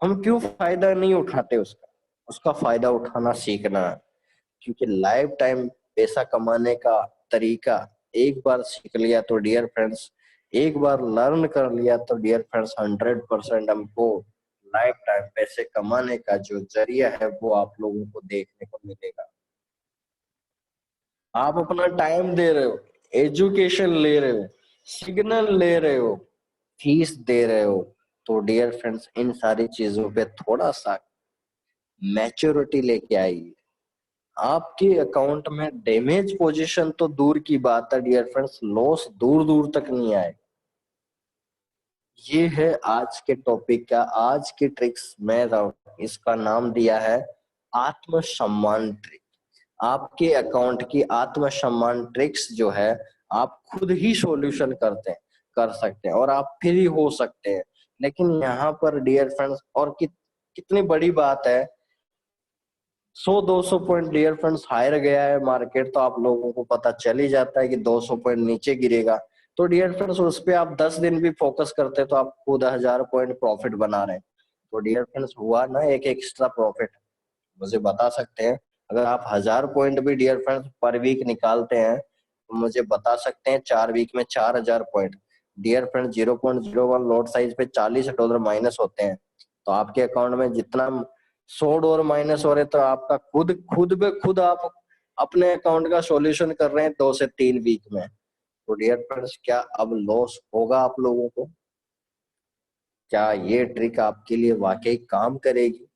हम क्यों फायदा नहीं उठाते उसका? उसका फायदा उठाना सीखना है, क्योंकि लाइफ टाइम पैसा कमाने का तरीका एक बार सीख लिया तो डियर फ्रेंड्स, एक बार लर्न कर लिया तो डियर फ्रेंड्स, 100% हमको लाइफ टाइम पैसे कमाने का जो जरिया है वो आप लोगों को देखने को मिलेगा। आप अपना टाइम दे रहे हो, एजुकेशन ले रहे हो, सिग्नल ले रहे हो, फीस दे रहे हो, तो डियर फ्रेंड्स इन सारी चीजों पे थोड़ा सा मैच्योरिटी लेके आइए। आपके अकाउंट में डैमेज पोजीशन तो दूर की बात है डियर फ्रेंड्स, लॉस दूर दूर तक नहीं आए। ये है आज के टॉपिक का, आज की ट्रिक्स। मैं इसका नाम दिया है आत्मसम्मान ट्रिक। आपके अकाउंट की आत्मसम्मान ट्रिक्स जो है आप खुद ही सॉल्यूशन कर सकते हैं और आप फ्री हो सकते हैं। लेकिन यहाँ पर डियर फ्रेंड्स, और कितनी बड़ी बात है, 100-200 पॉइंट डियर फ्रेंड्स हायर गया है मार्केट, तो आप लोगों को पता चल ही जाता है कि 200 पॉइंट नीचे गिरेगा। तो डियर फ्रेंड्स उस पे आप 10 दिन भी फोकस करते हैं तो आप खुद 1000 पॉइंट प्रॉफिट बना रहे हैं। तो डियर फ्रेंड्स हुआ ना एक एक्स्ट्रा प्रॉफिट, मुझे बता सकते हैं। अगर आप 1000 पॉइंट भी डियर फ्रेंड्स पर वीक निकालते हैं तो मुझे बता सकते हैं 4 वीक में 4000 point. Dear friends 0.01 lot size पे $40 माइनस होते हैं। तो आपके अकाउंट में जितना $100 माइनस हो रहे, तो आपका खुद खुद पे खुद आप अपने अकाउंट का सॉल्यूशन कर रहे हैं 2 से 3 वीक में। तो डियर फ्रेंड्स क्या अब लॉस होगा आप लोगों को? क्या ये ट्रिक आपके लिए वाकई काम करेगी?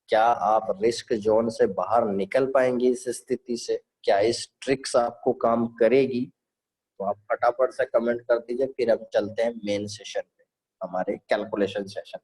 क्या आप रिस्क जोन से बाहर निकल पाएंगे इस स्थिति से? क्या इस ट्रिक्स आपको काम करेगी? तो आप फटाफट से कमेंट कर दीजिए, फिर हम चलते हैं मेन सेशन पे, हमारे कैलकुलेशन सेशन।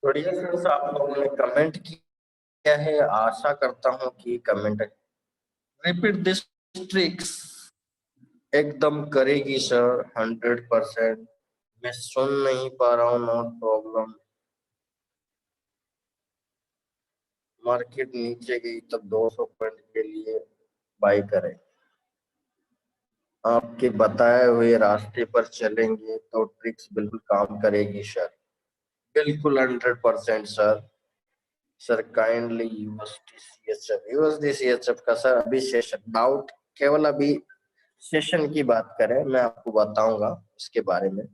बढ़िया फ्रेंड्स, आप लोगों ने कमेंट किया है, आशा करता हूँ कि कमेंट रिपीट दिस ट्रिक्स एकदम करेगी सर, 100%। मैं सुन नहीं पा रहा हूँ, नोट प्रॉब्लम। मार्केट नीचे गई तब 200 पॉइंट के लिए बाई करें। आपके बताए हुए रास्ते पर चलेंगे तो ट्रिक्स बिल्कुल काम करेगी सर, बिल्कुल 100% sir. Sir kindly USD CHF का सर अभी सेशन डाउट, केवल अभी सेशन की बात करें, मैं आपको बताऊंगा इसके बारे में।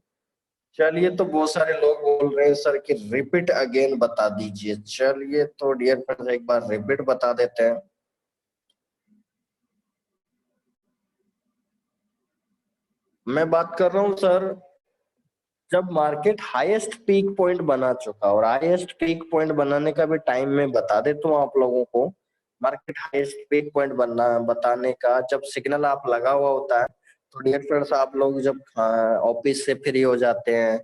चलिए, तो बहुत सारे लोग बोल रहे हैं सर कि रिपीट अगेन बता दीजिए। चलिए तो डियर फ्रेंड्स एक बार रिपीट बता देते हैं। मैं बात कर रहा हूं सर, जब मार्केट हाईएस्ट पीक पॉइंट बना चुका, और हाईएस्ट पीक पॉइंट बनाने का भी टाइम मैं बता देता हूँ आप लोगों को। मार्केट हाईएस्ट पीक पॉइंट बनना बताने का जब सिग्नल आप लगा हुआ होता है, तो डियर फ्रेंड्स आप लोग जब ऑफिस से फ्री हो जाते हैं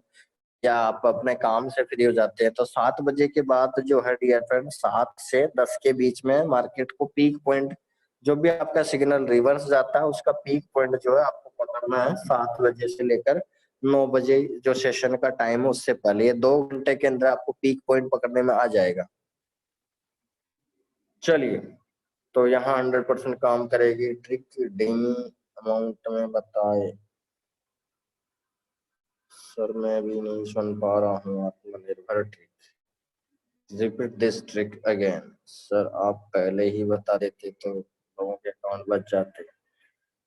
या आप अपने काम से फ्री हो जाते हैं, तो 7 बजे के बाद जो है डियर फ्रेंड्स, 7 से 10 के बीच में मार्केट को पीक पॉइंट, जो भी आपका सिग्नल रिवर्स जाता है उसका पीक पॉइंट जो है आपको पकड़ना है 7 बजे से लेकर 9 बजे, जो सेशन का टाइम है उससे पहले। ये 2 घंटे के अंदर आपको पीक पॉइंट पकड़ने में आ जाएगा। चलिए, तो यहाँ 100% काम करेगी ट्रिक। डेमी अमाउंट में बताए सर, मैं भी नहीं सुन पा रहा हूँ। आत्मनिर्भर trick, repeat this trick again. Sir आप पहले ही बता देते तो लोगों के अकाउंट बच जाते।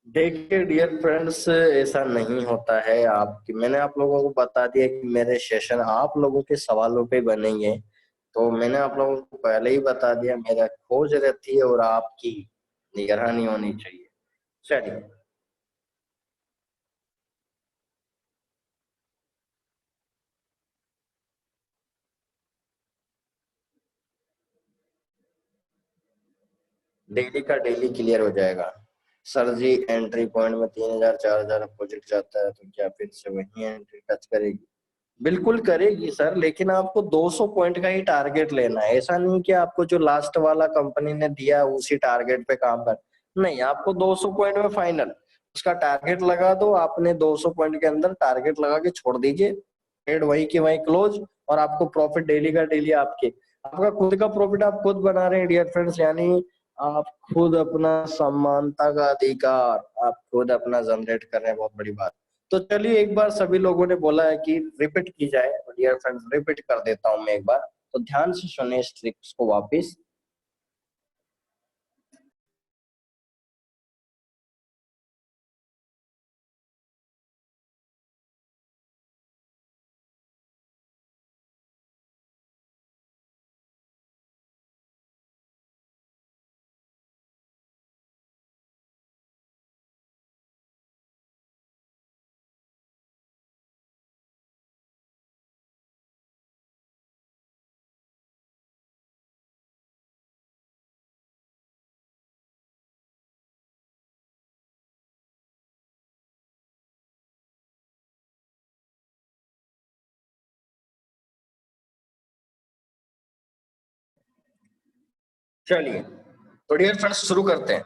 देखिए डियर फ्रेंड्स, ऐसा नहीं होता है। आपकी मैंने आप लोगों को बता दिया कि मेरे सेशन आप लोगों के सवालों पे बनेंगे, तो मैंने आप लोगों को पहले ही बता दिया। मेरा खोज रहती है और आपकी निगरानी होनी चाहिए। चलिए, डेली का डेली क्लियर हो जाएगा। सर जी एंट्री पॉइंट में 3000 4000 अपोजिट जाता है, तो क्या फिर से वही एंट्री टच करेगी? बिल्कुल करेगी सर, लेकिन आपको 200 पॉइंट का ही टारगेट लेना है। ऐसा नहीं कि आपको जो लास्ट वाला कंपनी ने दिया उसी टारगेट पे काम कर, नहीं, आपको 200 पॉइंट में फाइनल उसका टारगेट लगा दो। आपने 200 पॉइंट के अंदर टारगेट लगा के छोड़ दीजिए, ट्रेड वही की वही क्लोज, और आपको प्रॉफिट डेली का डेली आपके, आपका खुद का प्रॉफिट आप खुद बना रहे हैं डियर फ्रेंड्स। यानी आप खुद अपना समानता का अधिकार आप खुद अपना जनरेट कर रहे हैं, बहुत बड़ी बात। तो चलिए एक बार, सभी लोगों ने बोला है कि रिपीट की जाए, डियर फ्रेंड्स रिपीट कर देता हूं मैं एक बार, तो ध्यान से सुने इस ट्रिक्स को वापिस। चलिए तो डियर फ्रेंड्स शुरू करते हैं।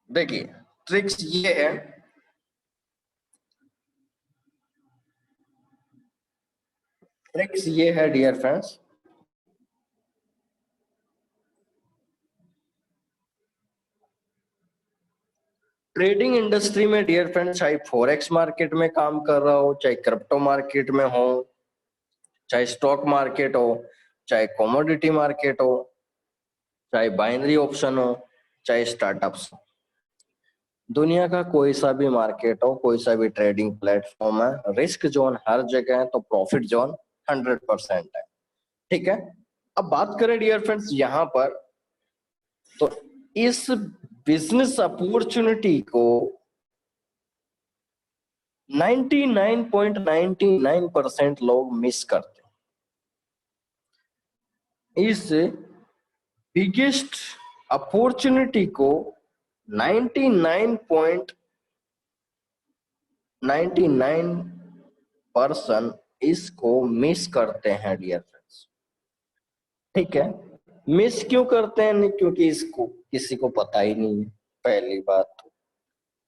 देखिए ट्रिक्स ये है, ट्रिक्स ये है डियर फ्रेंड्स, ट्रेडिंग इंडस्ट्री में डियर फ्रेंड्स, चाहे फॉरेक्स मार्केट में काम कर रहा हो, चाहे क्रिप्टो मार्केट में हो, चाहे स्टॉक मार्केट हो, चाहे कमोडिटी मार्केट हो, चाहे बाइनरी ऑप्शन हो, चाहे स्टार्टअप्स हो, दुनिया का कोई सा भी मार्केट हो, कोई सा भी ट्रेडिंग प्लेटफॉर्म है, रिस्क जोन हर जगह है तो प्रॉफिट जोन 100% है। ठीक है, अब बात करें डियर फ्रेंड्स यहाँ पर, तो इस बिजनेस अपॉर्चुनिटी को 99.99% लोग मिस करते हैं। इस बिगेस्ट अपॉर्चुनिटी को 99.99% इसको मिस करते हैं डियर फ्रेंड्स। ठीक है, मिस क्यों करते हैं? नहीं, क्योंकि इसको किसी को पता ही नहीं है, पहली बात तो,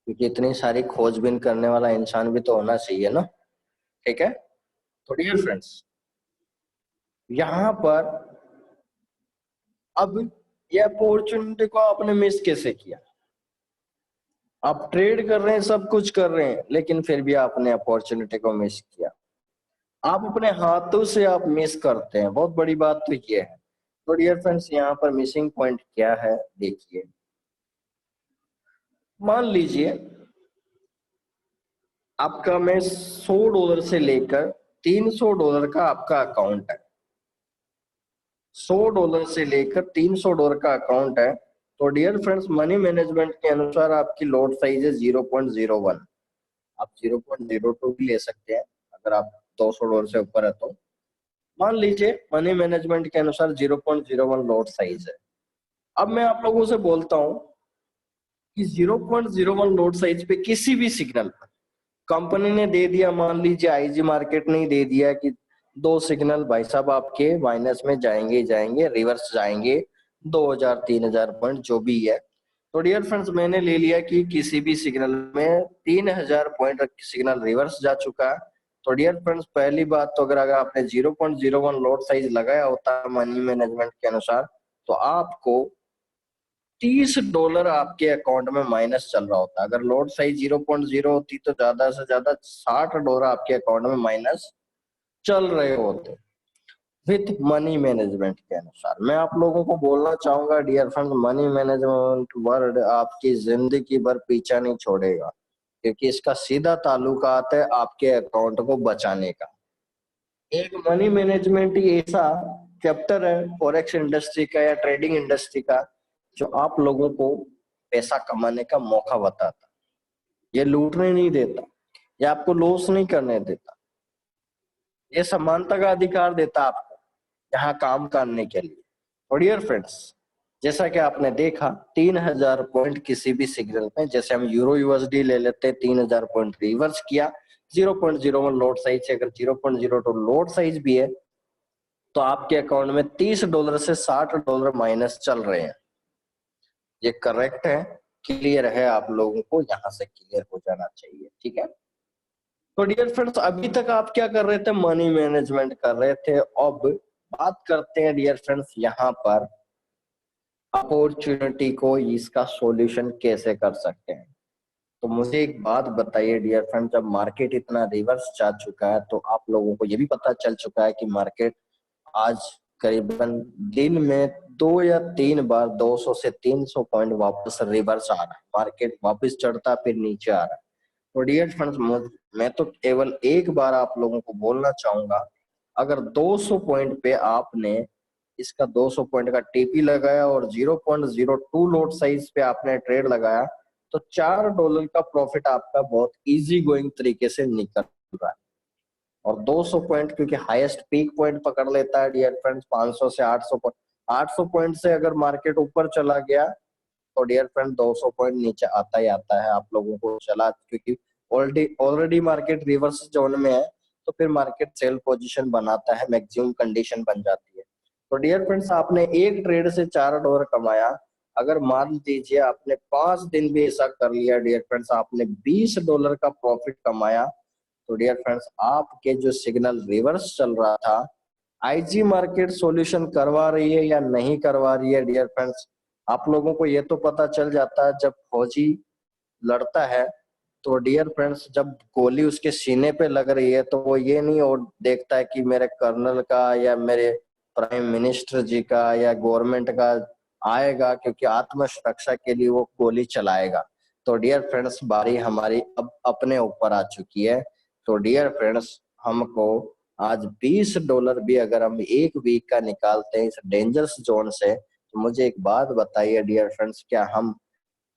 क्योंकि इतनी सारी खोजबीन करने वाला इंसान भी तो होना चाहिए ना। ठीक है, तो डियर फ्रेंड्स यहाँ पर अब ये अपॉर्चुनिटी को आपने मिस कैसे किया? आप ट्रेड कर रहे हैं, सब कुछ कर रहे हैं, लेकिन फिर भी आपने अपॉर्चुनिटी को मिस किया। आप अपने हाथों से आप मिस करते हैं, बहुत बड़ी बात तो ये है। तो डियर फ्रेंड्स यहाँ पर मिसिंग पॉइंट क्या है देखिए, मान लीजिए आपका में $100 से लेकर $300 का आपका अकाउंट है, $100 से लेकर $300 का अकाउंट है। तो डियर फ्रेंड्स मनी मैनेजमेंट के अनुसार आपकी लॉट साइज है 0.01, आप 0.02 भी ले सकते हैं अगर आप $200 से ऊपर है तो। मान लीजिए मनी मैनेजमेंट के अनुसार 0.01 लॉट साइज है। अब मैं आप लोगों से बोलता हूं कि 0.01 लॉट साइज पे किसी भी सिग्नल पर कंपनी ने दे दिया, मान लीजिए आईजी मार्केट ने दे दिया कि 2 सिग्नल भाई साहब आपके माइनस में जाएंगे ही जाएंगे, रिवर्स जाएंगे 2000 3000 पॉइंट जो भी है। तो डियर फ्रेंड्स मैंने ले लिया कि किसी भी सिग्नल में 3000 पॉइंट सिग्नल रिवर्स जा चुका है। तो डियर फ्रेंड्स पहली बात तो अगर आपने 0.01 लॉट साइज लगाया होता मनी मैनेजमेंट के अनुसार, तो आपको $30 आपके अकाउंट में माइनस चल रहा होता। अगर लॉट साइज 0.0 होती तो ज्यादा से ज्यादा $60 आपके अकाउंट में माइनस चल रहे होते विथ मनी मैनेजमेंट के अनुसार। मैं आप लोगों को बोलना चाहूंगा dear friend, money management word आपकी जिंदगी भर पीछा नहीं छोड़ेगा, क्योंकि इसका सीधा ताल्लुकात है आपके अकाउंट को बचाने का। एक मनी मैनेजमेंट ही ऐसा चैप्टर है फॉरेक्स इंडस्ट्री का या ट्रेडिंग इंडस्ट्री का जो आप लोगों को पैसा कमाने का मौका बताता, ये लूटने नहीं देता, ये आपको लॉस नहीं करने देता, ये समानता का अधिकार देता आपको यहाँ काम करने के लिए। और डियर फ्रेंड्स जैसा कि आपने देखा 3000 पॉइंट किसी भी सिग्नल में, जैसे हम यूरो यूएसडी ले लेते हैं, 3000 पॉइंट रिवर्स किया 0.01 लोड साइज से, अगर 0.02 लोड साइज भी है तो आपके अकाउंट में $30 से $60 माइनस चल रहे हैं। ये करेक्ट है, क्लियर है, आप लोगों को यहाँ से क्लियर हो जाना चाहिए। ठीक है, तो डियर फ्रेंड्स अभी तक आप क्या कर रहे थे, मनी मैनेजमेंट कर रहे थे। अब बात करते हैं डियर फ्रेंड्स यहाँ पर अपॉर्चुनिटी को, इसका सॉल्यूशन कैसे कर सकते हैं। तो मुझे एक बात बताइए डियर फ्रेंड, जब मार्केट इतना रिवर्स जा चुका है तो आप लोगों को ये भी पता चल चुका है कि मार्केट आज करीबन दिन में 2 या 3 बार 200 से 300 पॉइंट वापस रिवर्स आ रहा है, मार्केट वापस चढ़ता फिर नीचे आ रहा है। तो डियर फ्रेंड्स मैं तो केवल एक बार आप लोगों को बोलना चाहूंगा, अगर 200 पॉइंट पे आपने इसका 200 पॉइंट का टीपी लगाया और 0.02 लोड साइज पे आपने ट्रेड लगाया तो $4 का प्रॉफिट आपका बहुत इजी गोइंग तरीके से निकल रहा है। और 200 पॉइंट क्योंकि हाईएस्ट पीक पॉइंट पकड़ लेता है डियर फ्रेंड्स 500 से 800 पॉइंट, 800 पॉइंट से अगर मार्केट ऊपर चला गया तो डियर फ्रेंड 200 पॉइंट नीचे आता ही आता है। आप लोगों को चला, क्योंकि ऑलरेडी मार्केट रिवर्स जोन में है तो फिर मार्केट सेल पोजीशन बनाता है, मैक्सिमम कंडीशन बन जाती है। तो डियर फ्रेंड्स आपने एक ट्रेड से $4 कमाया, अगर मान लीजिए आपने 5 दिन भी ऐसा कर लिया डियर फ्रेंड्स, आपने $20 का प्रॉफिट कमाया। तो डियर फ्रेंड्स आपके जो सिग्नल रिवर्स चल रहा था, आईजी मार्केट सॉल्यूशन करवा रही है या नहीं करवा रही है डियर फ्रेंड्स, आप लोगों को ये तो पता चल जाता है जब फौजी लड़ता है तो डियर फ्रेंड्स जब गोली उसके सीने पे लग रही है तो वो ये नहीं और देखता है कि मेरे कर्नल का या मेरे प्राइम मिनिस्टर जी का या गवर्नमेंट का आएगा, क्योंकि आत्मरक्षा के लिए वो गोली चलाएगा। तो डियर फ्रेंड्स बारी हमारी अब अपने ऊपर आ चुकी है। तो डियर फ्रेंड्स हमको आज $20 भी अगर हम एक वीक का निकालते हैं इस डेंजरस जोन से, तो मुझे एक बात बताइए डियर फ्रेंड्स, क्या हम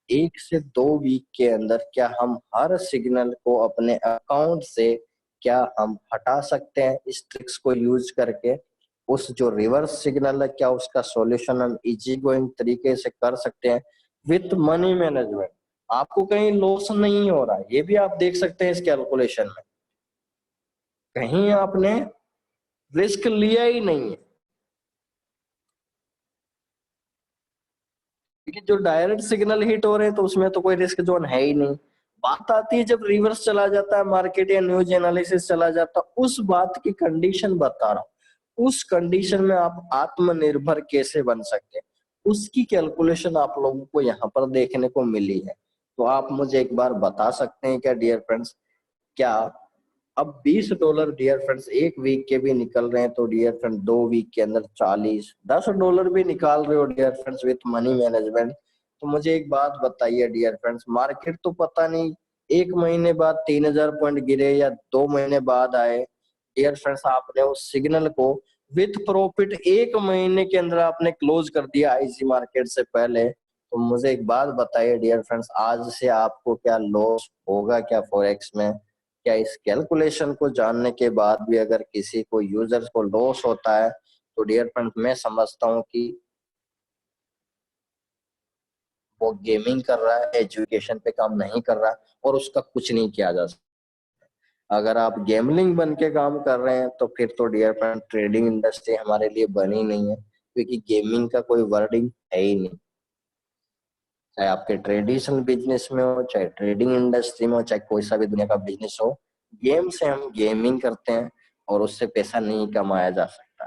1 से 2 वीक के अंदर क्या हम हर सिग्नल को अपने अकाउंट से क्या हम हटा सकते हैं इस ट्रिक्स को यूज करके? उस जो रिवर्स सिग्नल है क्या उसका सॉल्यूशन हम इजी गोइंग तरीके से कर सकते हैं विथ मनी मैनेजमेंट? आपको कहीं लॉस नहीं हो रहा है, ये भी आप देख सकते हैं इस कैलकुलेशन में, कहीं आपने रिस्क लिया ही नहीं है, क्योंकि जो डायरेक्ट सिग्नल हिट हो रहे हैं तो उसमें तो कोई रिस्क जोन है ही नहीं। बात आती है जब रिवर्स चला जाता है मार्केट या न्यूज एनालिसिस चला जाता है, उस बात की कंडीशन बता रहा हूँ, उस कंडीशन में आप आत्मनिर्भर कैसे बन सकते हैं उसकी कैलकुलेशन आप लोगों को यहाँ पर देखने को मिली है। तो आप मुझे एक बार बता सकते हैं क्या डियर फ्रेंड्स, क्या अब $20 डियर फ्रेंड्स एक वीक के भी निकल रहे हैं तो डियर फ्रेंड 2 वीक के अंदर 40 $10 भी निकाल रहे हो dear friends with money management. तो मुझे एक बात बताइए डियर फ्रेंड्स, मार्केट तो पता नहीं 1 महीने बाद 3000 पॉइंट गिरे या 2 महीने बाद आए, डियर फ्रेंड्स आपने उस सिग्नल को विथ प्रॉफिट 1 महीने के अंदर आपने क्लोज कर दिया आईसी मार्केट से पहले। तो मुझे एक बात बताइए डियर फ्रेंड्स, आज से आपको क्या लॉस होगा क्या फॉरेक्स में? क्या इस कैलकुलेशन को जानने के बाद भी अगर किसी को यूजर्स को लॉस होता है तो डियर फ्रेंड्स मैं समझता हूँ कि वो गेमिंग कर रहा है, एजुकेशन पे काम नहीं कर रहा और उसका कुछ नहीं किया जा सकता। अगर आप गेमलिंग बन के काम कर रहे हैं तो फिर तो डियर फ्रेंड ट्रेडिंग इंडस्ट्री हमारे लिए बनी नहीं है, क्योंकि गेमिंग का कोई वर्डिंग है ही नहीं। चाहे आपके ट्रेडिशनल बिजनेस में हो, चाहे ट्रेडिंग इंडस्ट्री में हो, चाहे कोई सा भी दुनिया का बिजनेस हो, गेम से हम गेमिंग करते हैं और उससे पैसा नहीं कमाया जा सकता।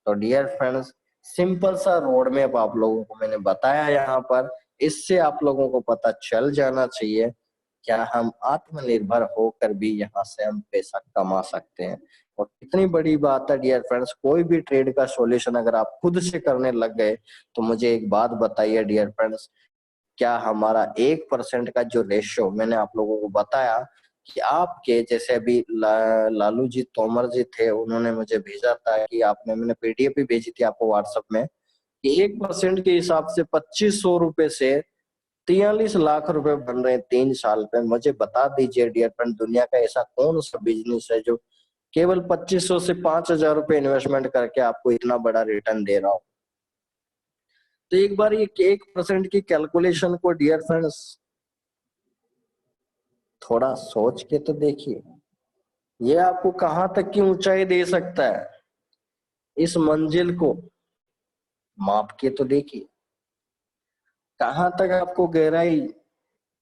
तो डियर फ्रेंड्स सिंपल सा रोड मैप आप लोगों को मैंने बताया यहाँ पर, इससे आप लोगों को पता चल जाना चाहिए क्या हम आत्मनिर्भर होकर भी यहाँ से हम पैसा कमा सकते हैं। और कितनी बड़ी बात है डियर फ्रेंड्स, कोई भी ट्रेड का सॉल्यूशन अगर आप खुद से करने लग गए तो मुझे एक बात बताइए डियर फ्रेंड्स, क्या हमारा 1% का जो रेशियो मैंने आप लोगों को बताया कि आपके जैसे अभी लालू जी तोमर जी थे, उन्होंने मुझे भेजा था कि आपने, मैंने पीडीएफ भी भेजी थी आपको व्हाट्सएप में, कि 1% के हिसाब से 2500 रुपए से 43 लाख रुपए बन रहे हैं 3 साल पे। मुझे बता दीजिए डियर फ्रेंड, दुनिया का ऐसा कौन सा बिजनेस है जो केवल 2500 से 5000 रुपए इन्वेस्टमेंट करके आपको इतना बड़ा रिटर्न दे रहा हो? तो एक बार ये 1% की कैलकुलेशन को डियर फ्रेंड्स थोड़ा सोच के तो देखिए, ये आपको कहां तक की ऊंचाई दे सकता है। इस मंजिल को माप के तो देखिए, कहां तक आपको गहराई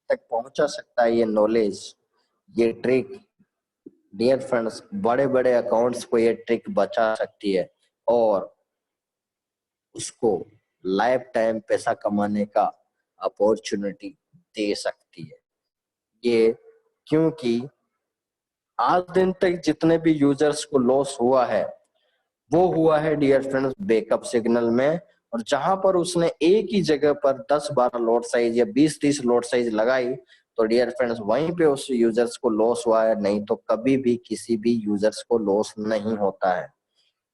तक पहुंचा सकता है ये नॉलेज, ये ट्रिक। डियर फ्रेंड्स, बड़े बड़े अकाउंट्स को ये ट्रिक बचा सकती है और उसको लाइफ टाइम पैसा कमाने का अपॉर्चुनिटी दे सकती है। ये क्योंकि आज दिन तक जितने भी यूजर्स को लॉस हुआ है वो हुआ है डियर फ्रेंड्स बैकअप सिग्नल में। और जहां पर उसने एक ही जगह पर 10-12 लोड साइज या 20-30 लोड साइज लगाई तो डियर फ्रेंड्स वहीं पे उस यूजर्स को लॉस हुआ है, नहीं तो कभी भी किसी भी यूजर्स को लॉस नहीं होता है।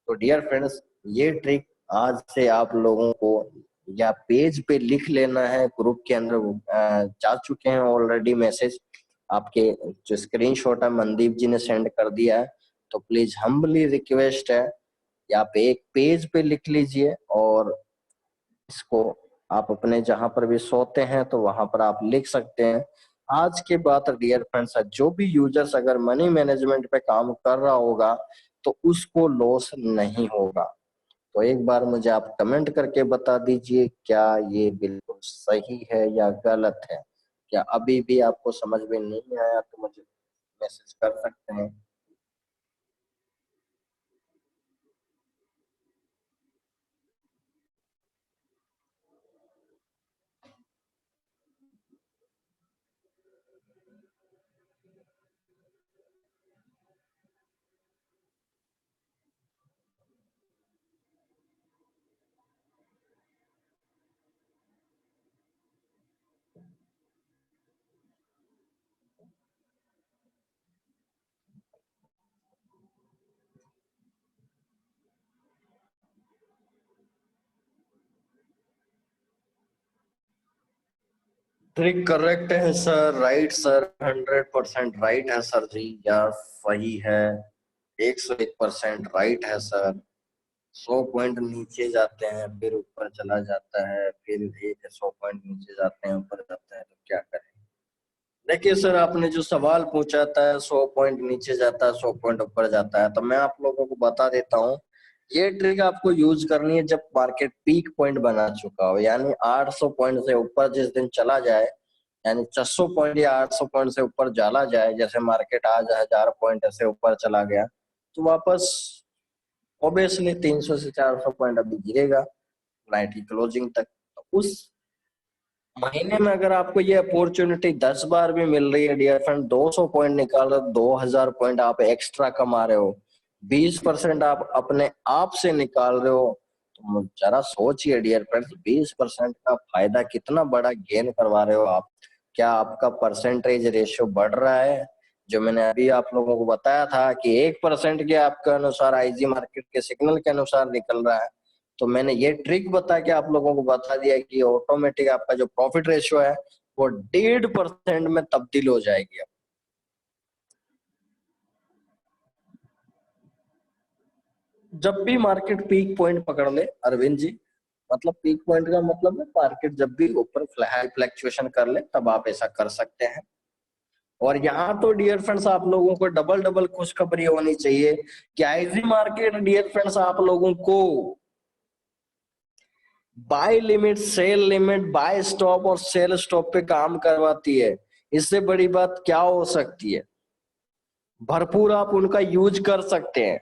तो डियर फ्रेंड्स, ये ट्रिक आज से आप लोगों को या पेज पे लिख लेना है, ग्रुप के अंदर जा चुके हैं ऑलरेडी मैसेज आपके, जो स्क्रीनशॉट है मनदीप जी ने सेंड कर दिया है। तो प्लीज हम्बली रिक्वेस्ट है या आप एक पेज पे लिख लीजिए और इसको आप अपने जहां पर भी सोते हैं तो वहां पर आप लिख सकते हैं। आज के बाद डियर फ्रेंड्स, जो भी यूजर्स अगर मनी मैनेजमेंट पे काम कर रहा होगा तो उसको लॉस नहीं होगा। तो एक बार मुझे आप कमेंट करके बता दीजिए क्या ये बिल्कुल सही है या गलत है। क्या अभी भी आपको समझ में नहीं आया तो मुझे मैसेज कर सकते हैं। ट्रिक करेक्ट है सर, राइट सर, 100% राइट है सर जी, यार सही है, 101% राइट है सर। 100 पॉइंट नीचे जाते हैं फिर ऊपर चला जाता है, फिर एक 100 पॉइंट नीचे जाते हैं ऊपर जाता है, तो क्या करें। देखिए सर, आपने जो सवाल पूछा था 100 पॉइंट नीचे जाता है 100 पॉइंट ऊपर जाता है, तो मैं आप लोगों को बता देता हूँ। ये ट्रिक आपको यूज करनी है जब मार्केट पीक पॉइंट बना चुका हो, यानी 800 पॉइंट से ऊपर जिस दिन चला जाए, यानी 600 पॉइंट या 800 पॉइंट से ऊपर जाला जाए, जैसे मार्केट आज 1000 पॉइंट से ऊपर चला गया तो वापस ऑब्वियसली 300 से 400 पॉइंट अभी गिरेगा नाइट की क्लोजिंग तक। तो उस महीने में अगर आपको ये अपॉर्चुनिटी 10 बार भी मिल रही है डियर फ्रेंड, 200 पॉइंट निकाल रहे हो, 2000 पॉइंट आप एक्स्ट्रा कमा रहे हो, 20% आप अपने आप से निकाल रहे हो, तो जरा सोचिए डियर फ्रेंड्स, 20% का फायदा कितना बड़ा गेन करवा रहे हो आप। क्या आपका परसेंटेज रेशियो बढ़ रहा है? जो मैंने अभी आप लोगों को बताया था कि 1% के आपके अनुसार आईजी मार्केट के सिग्नल के अनुसार निकल रहा है, तो मैंने ये ट्रिक बता के आप लोगों को बता दिया कि ऑटोमेटिक आपका जो प्रॉफिट रेशियो है वो 1.5% में तब्दील हो जाएगी। अब जब भी मार्केट पीक पॉइंट पकड़ ले अरविंद जी, मतलब पीक पॉइंट का मतलब है मार्केट जब भी ऊपर फ्लैक्चुएशन कर ले तब आप ऐसा कर सकते हैं। और यहाँ तो डियर फ्रेंड्स आप लोगों को डबल डबल खुशखबरी होनी चाहिए कि आईजी मार्केट डियर फ्रेंड्स आप लोगों को buy limit, sell limit, buy stop और सेल स्टॉप पे काम करवाती है। इससे बड़ी बात क्या हो सकती है? भरपूर आप उनका यूज कर सकते हैं।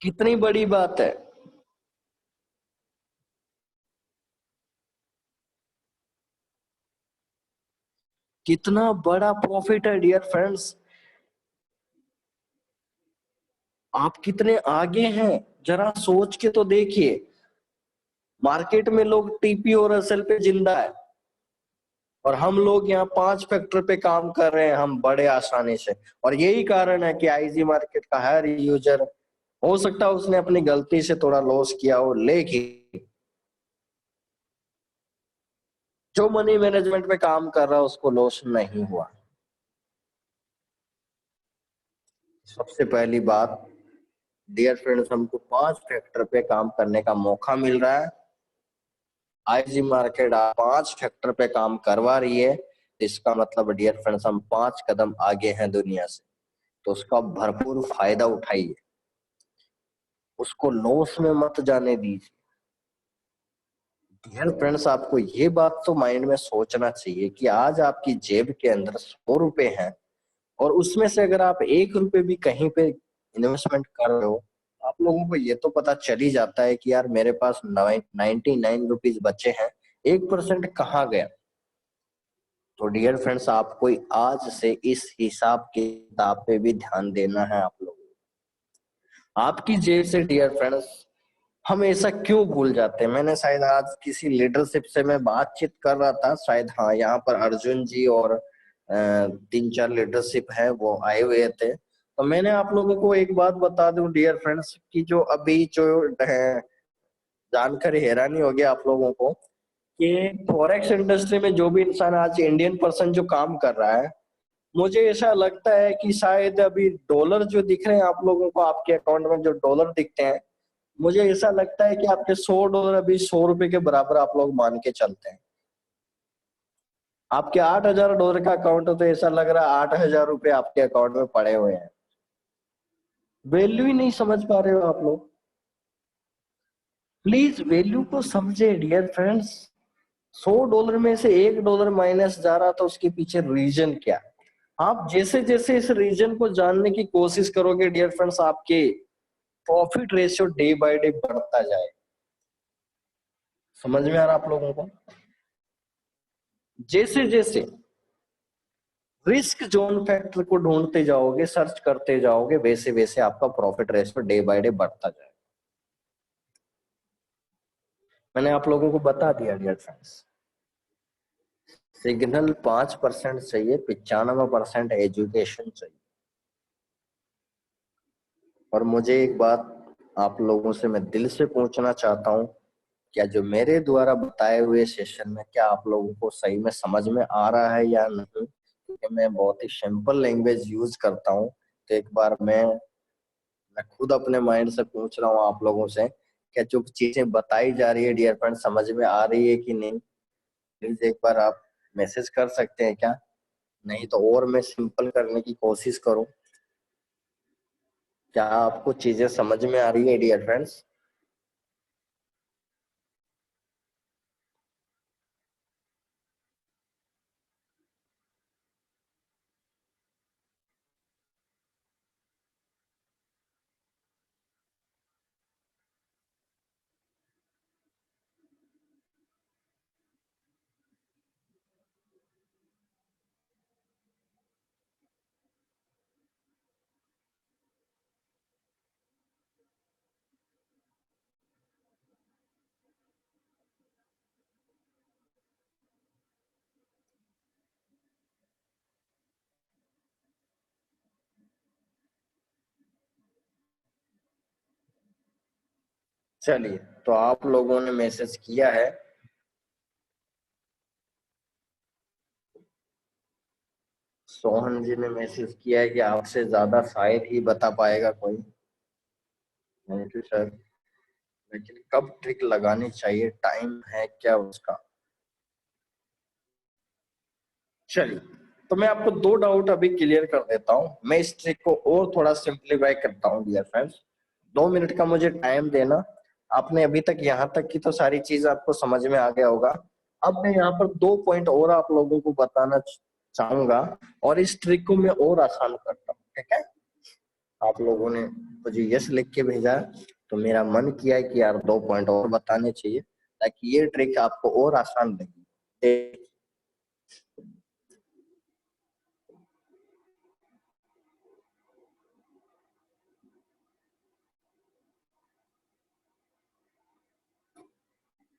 कितनी बड़ी बात है। कितना बड़ा प्रॉफिट है डियर फ्रेंड्स। आप कितने आगे हैं जरा सोच के तो देखिए। मार्केट में लोग टीपी और एसएल पे जिंदा है और हम लोग यहाँ 5 फैक्टर पे काम कर रहे हैं हम बड़े आसानी से। और यही कारण है कि आईजी मार्केट का हर यूजर, हो सकता है उसने अपनी गलती से थोड़ा लॉस किया हो, लेकिन जो मनी मैनेजमेंट पे काम कर रहा है उसको लॉस नहीं हुआ। सबसे पहली बात डियर फ्रेंड्स, हमको 5 फैक्टर पे काम करने का मौका मिल रहा है आईजी मार्केट 5 फैक्टर पे काम करवा रही है, इसका मतलब डियर फ्रेंड्स हम 5 कदम आगे हैं दुनिया से, तो उसका भरपूर फायदा उठाइए, उसको लॉस में मत जाने दीजिए। डियर फ्रेंड्स, आपको ये बात तो माइंड में सोचना चाहिए कि आज आपकी जेब के अंदर 100 रुपए हैं, और उसमें से अगर आप 1 रुपए भी कहीं पे इन्वेस्टमेंट कर रहे हो, आप लोगों को ये तो पता चल ही जाता है कि यार मेरे पास 99 रुपीज बचे हैं, 1% कहाँ गया। तो डियर फ्रेंड्स, आपको आज से इस हिसाब किताब पे भी ध्यान देना है आप लोगों को। आपकी जेब से डियर फ्रेंड्स हम ऐसा क्यों भूल जाते हैं। मैंने शायद आज किसी लीडरशिप से मैं बातचीत कर रहा था, शायद हाँ, यहाँ पर अर्जुन जी और 3-4 लीडरशिप है वो आए हुए थे। तो मैंने आप लोगों को एक बात बता दूं डियर फ्रेंड्स कि जो अभी जो जानकर हैरानी होगी आप लोगों को कि फॉरेक्स इंडस्ट्री में जो भी इंसान आज इंडियन पर्सन जो काम कर रहा है, मुझे ऐसा लगता है कि शायद अभी डॉलर जो दिख रहे हैं आप लोगों को, आपके अकाउंट में जो डॉलर दिखते हैं, मुझे ऐसा लगता है कि आपके $100 अभी 100 रुपए के बराबर आप लोग मान के चलते हैं। आपके $8,000 का अकाउंट हो तो ऐसा लग रहा है 8,000 रुपए आपके अकाउंट में पड़े हुए हैं। वैल्यू ही नहीं समझ पा रहे हो आप लोग। प्लीज वैल्यू को समझे डियर फ्रेंड्स। $100 में से $1 माइनस जा रहा, तो उसके पीछे रीजन क्या। आप जैसे जैसे इस रीजन को जानने की कोशिश करोगे डियर फ्रेंड्स, आपके profit ratio day by day बढ़ता जाए। समझ में आ रहा आप लोगों को। जैसे जैसे रिस्क जोन फैक्टर को ढूंढते जाओगे, सर्च करते जाओगे, वैसे वैसे आपका profit ratio day by day बढ़ता जाएगा। मैंने आप लोगों को बता दिया डियर फ्रेंड्स, सिग्नल 5% चाहिए, 95% एजुकेशन चाहिए। और मुझे एक बात आप लोगों से मैं दिल से पूछना चाहता हूँ, क्या जो मेरे द्वारा बताए हुए सेशन में क्या आप लोगों को सही में समझ में आ रहा है या नहीं। क्योंकि मैं बहुत ही सिंपल लैंग्वेज यूज करता हूँ, तो एक बार मैं खुद अपने माइंड से पूछ रहा हूँ आप लोगों से, क्या जो चीजें बताई जा रही है डियर फ्रेंड समझ में आ रही है कि नहीं। प्लीज एक बार आप मैसेज कर सकते हैं क्या, नहीं तो और मैं सिंपल करने की कोशिश करूं। क्या आपको चीजें समझ में आ रही है डियर फ्रेंड्स। चलिए, तो आप लोगों ने मैसेज किया है। सोहन जी ने मैसेज किया है कि आपसे ज्यादा शायद ही बता पाएगा कोई। Thank you sir. लेकिन कब ट्रिक लगानी चाहिए, टाइम है क्या उसका। चलिए, तो मैं आपको 2 डाउट अभी क्लियर कर देता हूं। मैं इस ट्रिक को और थोड़ा सिंप्लीफाई करता हूं डियर फ्रेंड्स। 2 मिनट का मुझे टाइम देना। आपने अभी तक यहाँ तक की तो सारी चीज आपको समझ में आ गया होगा। अब मैं यहाँ पर 2 पॉइंट और आप लोगों को बताना चाहूंगा, और इस ट्रिक को मैं और आसान करता हूँ। ठीक है, आप लोगों ने मुझे यस लिख के भेजा, तो मेरा मन किया है कि यार 2 पॉइंट और बताने चाहिए, ताकि ये ट्रिक आपको और आसान लगे।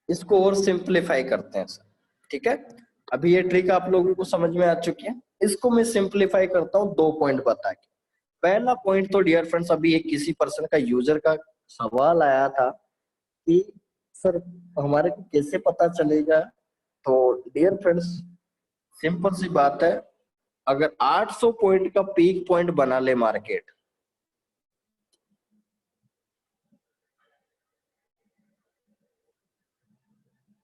इसको और सिंप्लीफाई करते हैं सर। ठीक है, अभी ये ट्रिक आप लोगों को समझ में आ चुकी है। इसको मैं सिंप्लीफाई करता हूँ 2 पॉइंट बता के। पहला पॉइंट तो डियर फ्रेंड्स, अभी एक किसी पर्सन का यूजर का सवाल आया था कि सर हमारे को कैसे पता चलेगा। तो डियर फ्रेंड्स, सिंपल सी बात है, अगर 800 पॉइंट का पीक पॉइंट बना ले मार्केट,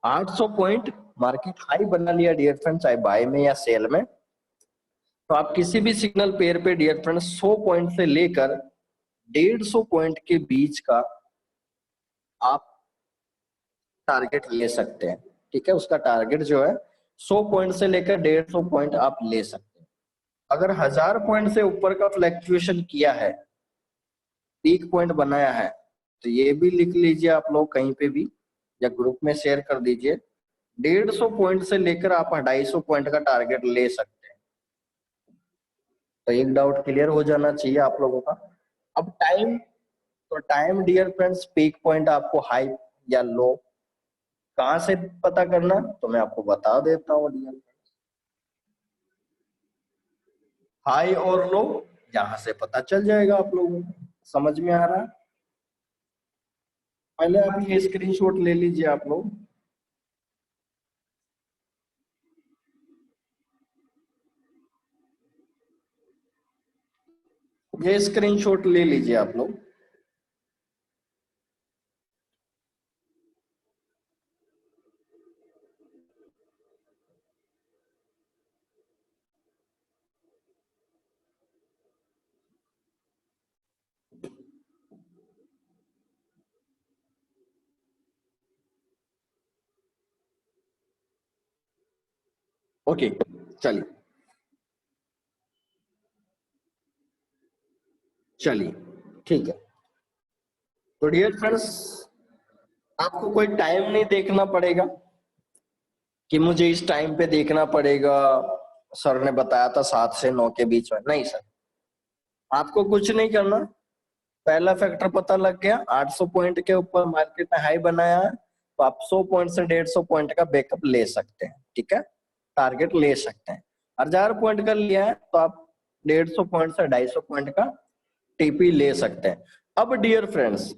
800 पॉइंट मार्केट हाई बना लिया डियर फ्रेंड्स, चाहे बाय में या सेल में, तो आप किसी भी सिग्नल पेयर पे डियर फ्रेंड्स 100 पॉइंट से लेकर 150 पॉइंट के बीच का आप टारगेट ले सकते हैं। ठीक है, उसका टारगेट जो है 100 पॉइंट से लेकर 150 पॉइंट आप ले सकते हैं। अगर 1000 पॉइंट से ऊपर का फ्लक्चुएशन किया है, पीक पॉइंट बनाया है, तो ये भी लिख लीजिए आप लोग कहीं पे भी या ग्रुप में शेयर कर दीजिए। 150 पॉइंट से लेकर आप 250 पॉइंट का टारगेट ले सकते हैं। तो एक डाउट क्लियर हो जाना चाहिए आप लोगों का। अब टाइम, तो time dear friends, peak point आपको हाई या लो कहां से पता करना, तो मैं आपको बता देता हूँ डियर फ्रेंड्स। हाई और लो यहां से पता चल जाएगा आप लोगों को। समझ में आ रहा है? पहले आप ये स्क्रीनशॉट ले लीजिए आप लोग। ये स्क्रीनशॉट ले लीजिए आप लोग। ओके, चलिए चलिए ठीक है। तो डियर फ्रेंड्स, आपको कोई टाइम नहीं देखना पड़ेगा कि मुझे इस टाइम पे देखना पड़ेगा, सर ने बताया था 7 से 9 के बीच में। नहीं सर, आपको कुछ नहीं करना। पहला फैक्टर पता लग गया, 800 पॉइंट के ऊपर मार्केट ने हाई बनाया है, तो आप 100 पॉइंट से 150 पॉइंट का बैकअप ले सकते हैं। ठीक है, टारगेट ले सकते हैं। 1000 पॉइंट का लिया है तो आप 150 पॉइंट से 250 पॉइंट का टीपी ले सकते हैं। अब डियर फ्रेंड्स,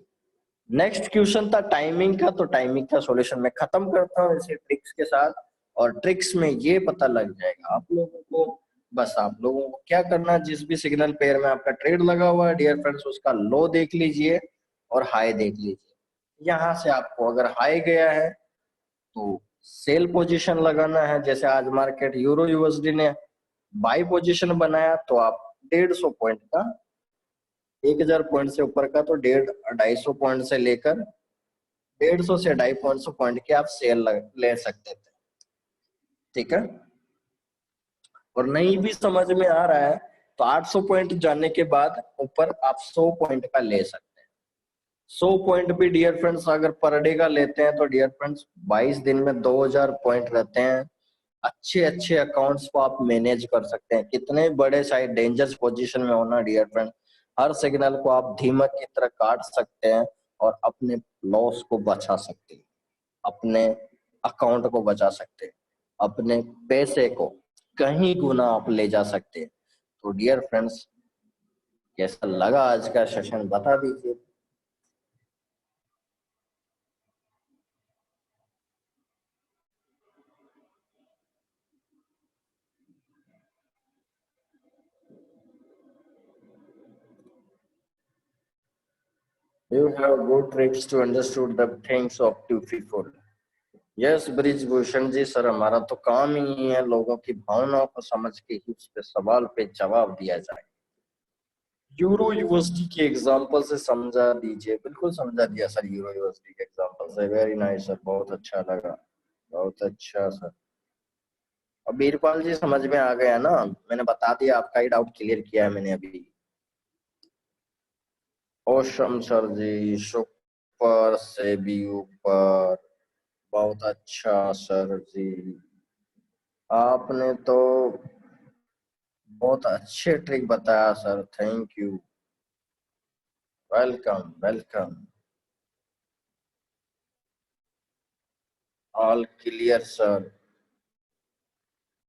नेक्स्ट क्वेश्चन था टाइमिंग का, तो टाइमिंग का सॉल्यूशन मैं खत्म करता हूँ इसे ट्रिक्स के साथ। और ट्रिक्स में ये पता लग जाएगा आप लोगों को, बस आप लोगों को क्या करना है, जिस भी सिग्नल पेयर में आपका ट्रेड लगा हुआ है डियर फ्रेंड्स, उसका लो देख लीजिए और हाई देख लीजिए। यहां से आपको अगर हाई गया है तो सेल पोजीशन लगाना है। जैसे आज मार्केट यूरो यूएसडी ने बाई पोजीशन बनाया, तो आप 150 पॉइंट का, 1000 पॉइंट से ऊपर का, तो 250 पॉइंट से लेकर 150 से 250 पॉइंट के आप सेल ले सकते थे। ठीक है, और नहीं भी समझ में आ रहा है तो 800 पॉइंट जाने के बाद ऊपर आप 100 पॉइंट का ले सकते हैं। 100 पॉइंट भी डियर फ्रेंड्स अगर पर डे का लेते हैं तो डियर फ्रेंड्स 22 दिन में 2000 पॉइंट रहते हैं। अच्छे अच्छे अकाउंट्स को आप मैनेज कर सकते हैं। कितने बड़े चाहे डेंजरस पोजीशन में होना डियर फ्रेंड, हर सिग्नल को आप धीमक की तरह काट सकते हैं और अपने लॉस को बचा सकते हैं, अपने अकाउंट को बचा सकते हैं, अपने पैसे को कहीं गुना आप ले जा सकते हैं। तो डियर फ्रेंड्स, कैसा लगा आज का सेशन बता दीजिए। You have good tricks to understood the things of two people. Yes Brijbhushan ji, sir हमारा तो काम ही है लोगों की भावनाओं को समझ के ही उस पे सवाल पे जवाब दिया जाए। यूरो यूएसडी के एग्जांपल से समझा दीजिए। बिल्कुल समझा दिया सर, यूरो यूएसडी के एग्जांपल से। वेरी नाइस सर, बहुत अच्छा लगा, बहुत अच्छा सर। और बीरपाल जी समझ में आ गया ना, मैंने बता दिया, आपका ही डाउट क्लियर किया है मैंने अभी। ओशम सर जी, सुपर से भी ऊपर, बहुत अच्छा सर जी, आपने तो बहुत अच्छे ट्रिक बताया sir, thank you, welcome welcome. All clear sir,